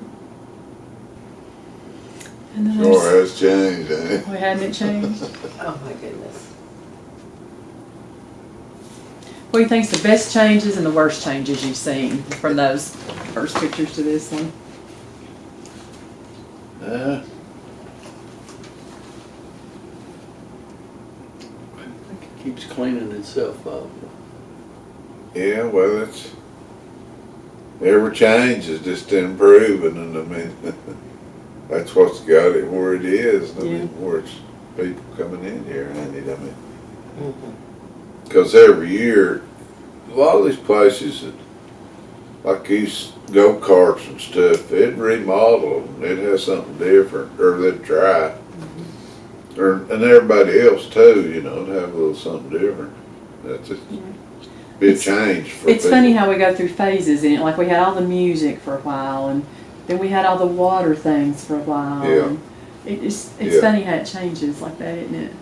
And then Sure there's, has changed, ain't it? we hadn't it changed. Oh, my goodness. What do you think's the best changes and the worst changes you've seen from those first pictures to this one? I think it keeps cleaning itself up. Yeah, well, it's, every change is just improving, and I mean, that's what's got it where it is. I mean, where it's people coming in here, ain't it? I mean, because every year, a lot of these places that, like these go-karts and stuff, they'd remodel them, they'd have something different, or they'd try. And everybody else too, you know, to have a little something different. That's just be a change for It's people. funny how we go through phases in it. Like we had all the music for a while, and then we had all the water things for a while. Yeah. And it's Yeah. funny how it changes like that, isn't it?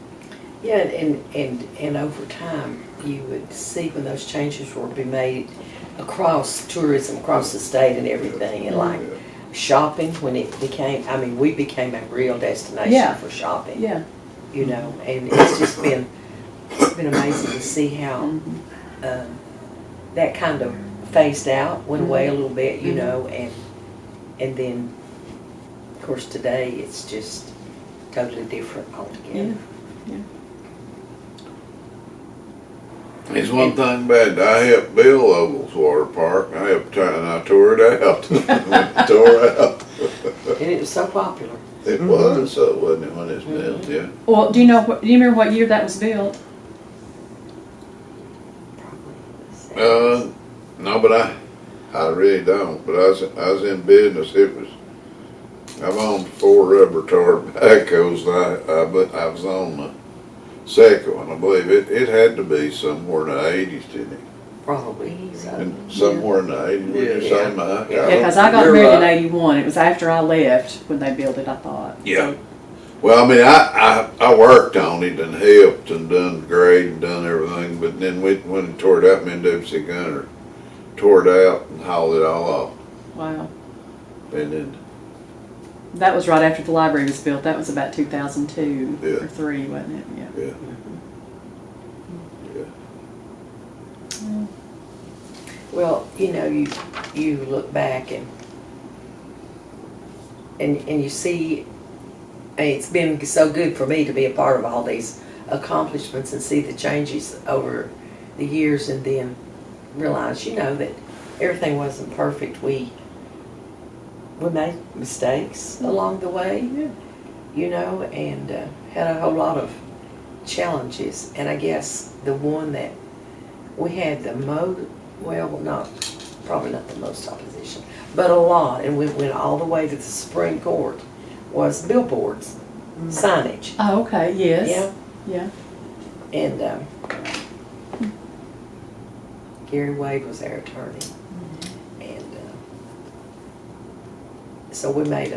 Yeah, and over time, you would see when those changes were being made across tourism, across the state and everything, and like Yeah. shopping, when it became, I mean, we became a real destination Yeah. for shopping. Yeah. You know, and it's just been amazing to see how that kind of phased out, went away a little bit, you know, and then, of course, today it's just totally different altogether. There's one thing bad. I helped build Ogle's Water Park. I helped and I tore it out. Tore it out. And it was so popular. It was, so wasn't it, when it's built, yeah. Well, do you remember what year that was built? Probably. No, but I really don't. But I was in business. I've owned 4 rubber tar backhoes, and I was on the second one. I believe it had to be somewhere in the 80s, didn't it? Probably. So. And somewhere in the 80s, would you Yeah. say, Mike? Yeah, because I got You're married in right. '81. It was after I left when they built it, I thought. Yeah. Well, I mean, I worked on it and helped and done the grade and done everything, but then when it tore it out, me and W.C. Gunner tore it out and hauled it all off. Wow. And then, That was right after the library was built. That was about 2002 Yeah. or 3, wasn't it? Yeah. yeah. Well, you know, you look back and you see, it's been so good for me to be a part of all these accomplishments and see the changes over the years, and then realize, you know, that everything wasn't perfect. We made mistakes along the way, Yeah. you know, and had a whole lot of challenges. And I guess the one that we had the most, well, probably not the most opposition, but a lot, and we went all the way to the Supreme Court, was billboards, signage. Oh, okay. Yes. Yeah, Yeah. and Gary Wade was our attorney, and so we made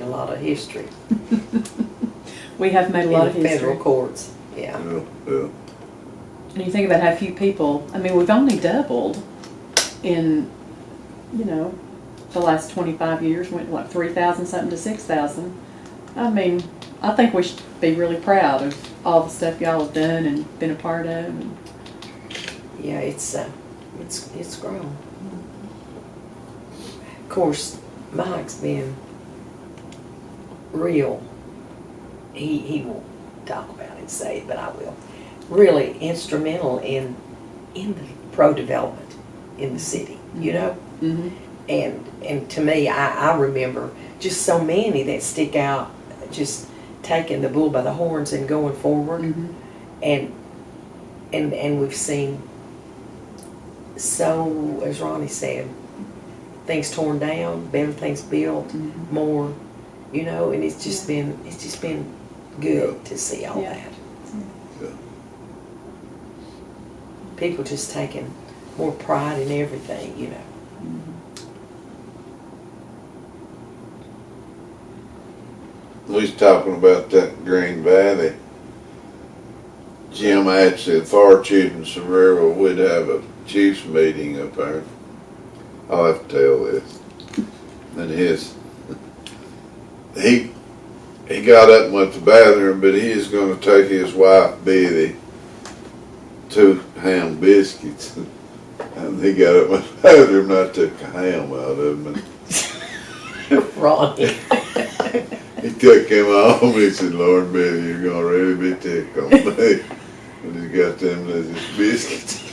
a lot of history We have made a lot of in the history. federal courts. Yeah. Yeah. And you think about how few people, I mean, we've only doubled in, you know, the last 25 years, went like 3,000 something to 6,000. I mean, I think we should be really proud of all the stuff y'all have done and been a part of. And Yeah, it's grown. Of course, Mike's been real. He won't talk about it, say it, but I will. Really instrumental in the pro development in the city, you know. mm-hmm. And to me, I remember just so many that stick out, just taking the bull by the horns and going forward. Mm-hmm. And we've seen, so as Ronnie said, things torn down, better things built, Mm-hmm. more, you know, and it's just been good Yeah. to see all Yeah. that. Yeah. People just taking more pride in everything, you know. We was talking about that in Green Valley. Jim actually, the fire chief in Seville, we'd have a chiefs meeting up there. I'll have to tell this. And he got up and went to the bathroom, but he is gonna take his wife Betty 2 ham biscuits. And he got up and went to the bathroom, and I took the ham out of him. Ronnie. He took him home, he said, Lord Betty, you're gonna really be ticked on me. And he got them little biscuits.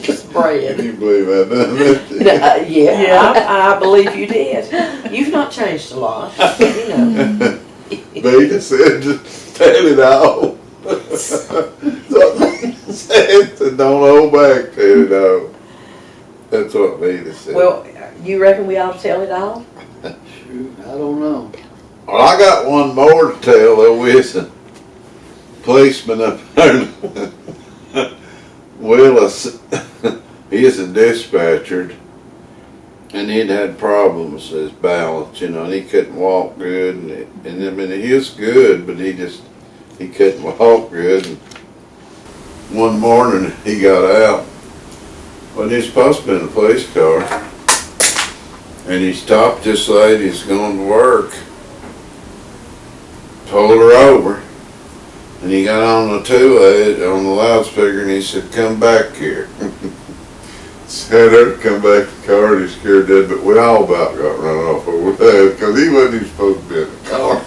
Just bread. Can you believe I done that? Yeah, Yeah. I believe you did. You've not changed a lot, you know. Beta said, just tell it all. So said, don't hold back, tell it all. That's what Beta said. Well, you reckon we ought to tell it all? Shoot, I don't know. Well, I got one more to tell though, with a policeman up there. Willis, he's a dispatcher, and he'd had problems with his balance, you know, and he couldn't walk good, and I mean, he was good, but he couldn't walk good. And one morning he got out, well, he's supposed to be in a police car, and he stopped this lady who's going to work, pulled her over, and he got on the two-way on the loudspeaker, and he said, come back here. Said her to come back to the car, and he scared dead, but we all about got run off over there, because he wasn't even supposed to be in the car.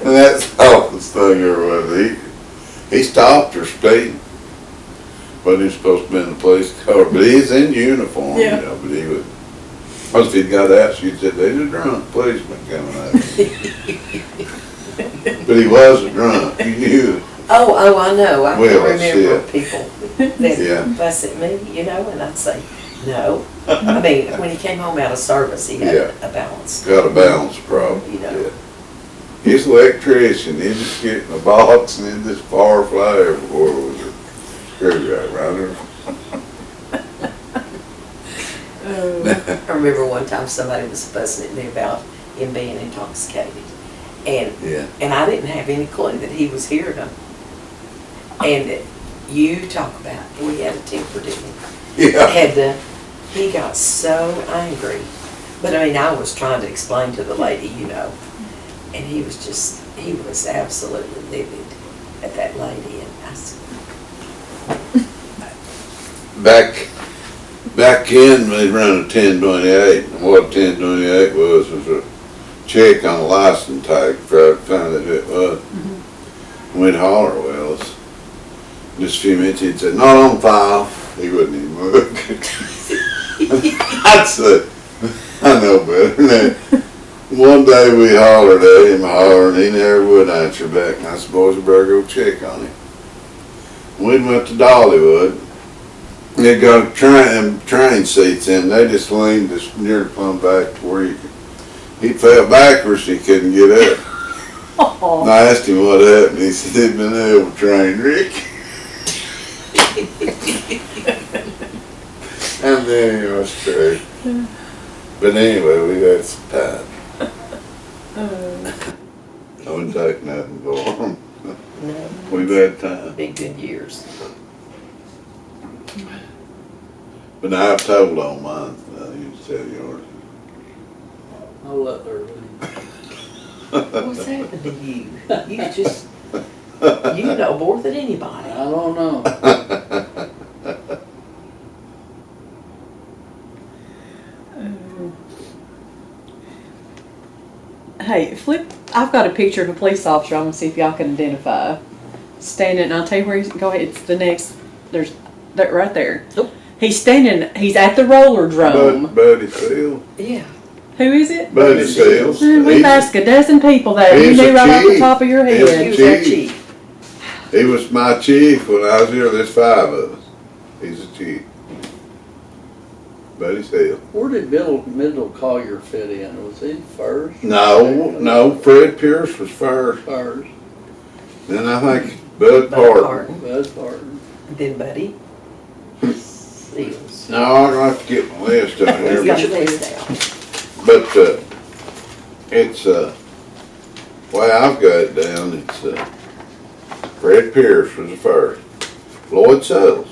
And that's the awfulest thing ever was. He stopped her speeding. Wasn't even supposed to be in the police car, but he's in uniform, Yeah. you know, but he would. Once he'd got out, she'd said, there's a drunk policeman coming out. But he wasn't drunk, he knew it. Oh, I know. I can Well, remember shit. people that Yeah. fuss at me, you know, and I'd say, no. I mean, when he came home out of service, he had a balance. Got a balance problem, You know. yeah. He's an electrician, he'd just get in a box and he'd just fire fly everywhere with a screwdriver. I remember one time somebody was fussing at me about him being intoxicated. And Yeah. and I didn't have any clue that he was hearing them. And you talk about, we had a temper, didn't we? Yeah. He got so angry. But I mean, I was trying to explain to the lady, you know, and he was absolutely livid at that lady. And I said, Back in, they ran a 1028, and what 1028 was a check on a license tag, try to find out who it was. We'd holler, well, it's just a few minutes, he'd say, not on file. He wouldn't even look. I'd say, I know better than that. One day we hollered at him, and he never would answer back, and I said, boys, we better go check on him. We went to Dollywood. They got train seats in. They just leaned this near plumb back to where he fell backwards. He couldn't get up. And I asked him what happened. He said he'd been held with train wreck. And then he was straight. But anyway, we had some time. I wouldn't take nothing for him. no, We've had time. big good years. But now I've told on mine. You just tell yours. I'll let her leave. What's happened to you? You know more than anybody. I don't know. Hey, I've got a picture of a police officer. I'm gonna see if y'all can identify. Standing, and I'll tell you where he's. Go ahead. It's the next. There's that right there. Nope. He's standing. He's at the roller drum. Buddy Field. Yeah. Who is it? Buddy Field. We've asked a dozen people that. You he's knew a right off the chief. top of your He's He head. was our Chief. chief. He was my chief when I was here. There's 5 of us. He's a chief. Buddy Field. Where did Middle Collier fit in? Was he first? No. Fred Pierce was first. First. Then I think Bud Bud Parton. Parton. Bud Parton. Then Buddy Seals. No, I'm gonna have to get my list on He's here. got your list out. But it's way I've got it down. It's Fred Pierce was the first. Lloyd Sells.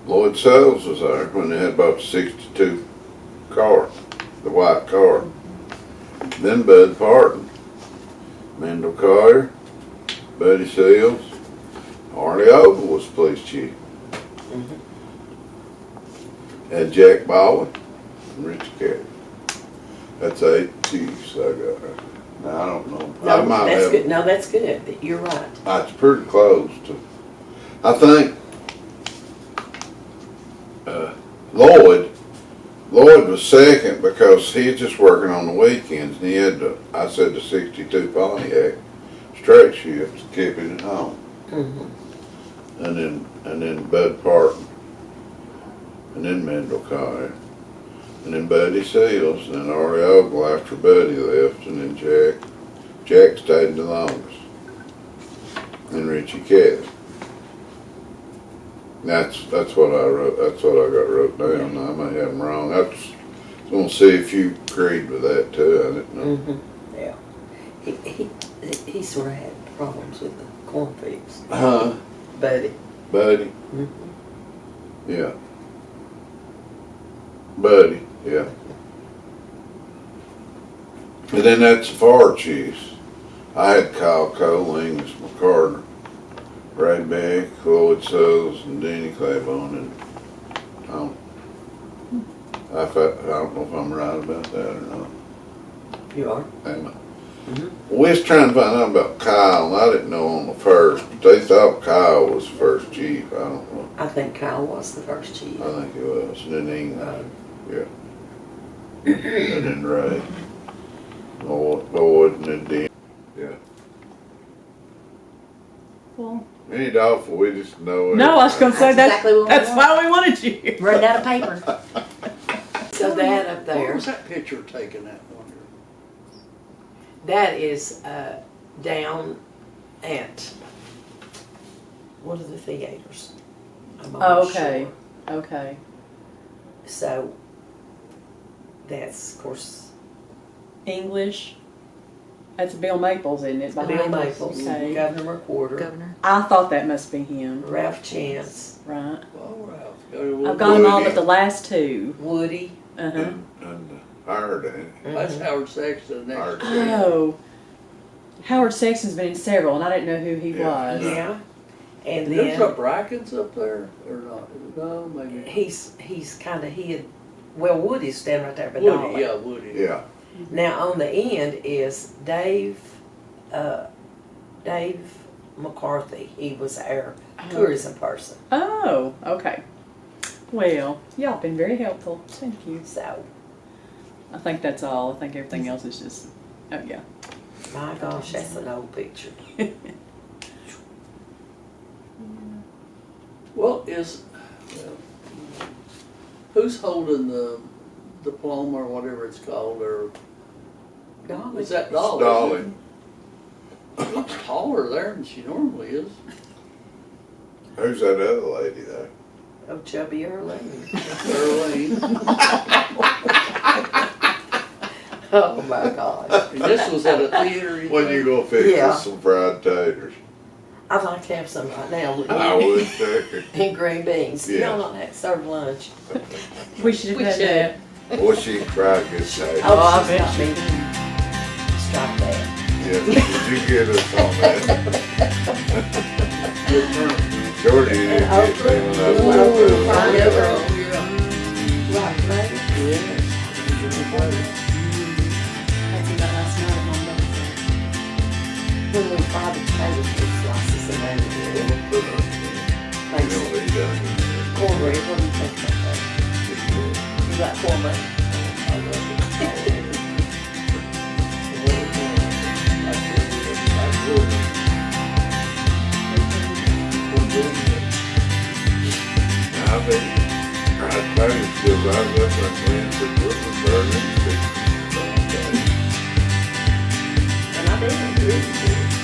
Lloyd Sells was there when they had about 62 cars. the white car. Then Bud Parton, Mendel Collier, Buddy Seals, Arlie Ogle was police chief. And Jack Baldwin and Richie Carey. That's 8 chiefs I got. Now, I don't know. I No, might that's have, good, no, that's good, you're right. it's pretty close to, I think, Lloyd was second because he was just working on the weekends and he had I said the 62 Pontiac straight shifts to keep it at home. And then Bud Parton, and then Mendel Collier, and then Buddy Seals, and then Arlie Ogle after Buddy left, and then Jack stayed the longest, and Richie Carey. That's what I wrote. That's what I got wrote down. I may have them wrong. I was gonna see if you agreed with that too. I didn't know. Yeah. He sort of had problems with the cornfields, Huh? Buddy. Buddy. Yeah. Buddy. Yeah. And then that's the fire chiefs. I had Kyle Cole, Angus McCarter, Ray Beck, Lloyd Suttles, and Danny Claiborne, and Tom. I don't know if I'm right about that or not. You are? Am I? We was trying to find out about Kyle, and I didn't know on the first, but they thought Kyle was the first chief. I don't know. I think Kyle was the first chief. I think it was. And then England. Yeah. And then Ray. Lloyd, and then Danny. Yeah. Well, Any doubtful, we just know it. no, I was gonna say That's exactly what we that's want. why we wanted you here. Running out of paper. So that up Where there, was that picture taken at, wonder? that is down at one of the theaters. I'm Oh, almost okay. sure. Okay. So that's, of course, English. That's Bill Maples, isn't it? Bill behind us? Maples, Okay. Governor McWhorter, Governor. I thought that must be him. Ralph Chance, Right. Oh, Ralph. I've got them all Woody. but the last two. Woody. Uh-huh. And Howard, ain't it? That's Howard Sexton next Howard. to Oh. Howard Sexton's been in several, and I didn't know who he Yeah. was. Yeah. And There's then a Brackens up there, or not? No, maybe. he's kind of hid. Well, Woody's standing right there by Woody, Dolly. yeah, Woody. Yeah. Now on the end is Dave McCarthy. He was our tourism person. Oh, okay. Well, y'all been very helpful. Thank you. So, I think that's all. I think everything else is just, oh yeah. my gosh, that's an old picture. Well, who's holding the diploma or whatever it's called, or Dolly. is that Dolly? Dolly. She looks taller there than she normally is. Who's that other lady there? Oh, chubby Earlene. Earlene. Oh my God. And this was at a theater. When you gonna fix Yeah. us some fried taters? I'd like to have some right now. wouldn't I you? would too. And green beans. Yeah. Y'all not have served lunch. We should have We had should. that. Well, she fried good taters. Oh, I she's bet got she me. Strike that. Yeah, did you get us on that? Sure you did. Oh, Get me when I was ooh, out fine there. over. Right, right. That's about last night at Mom Dog's. When we fry the potatoes, we slices them over here. You Thanks. know, they done it. Cornbread, what do you think about that? You got cornbread? I bet fried taters still rise up and wins the Brooklyn burger. And I did.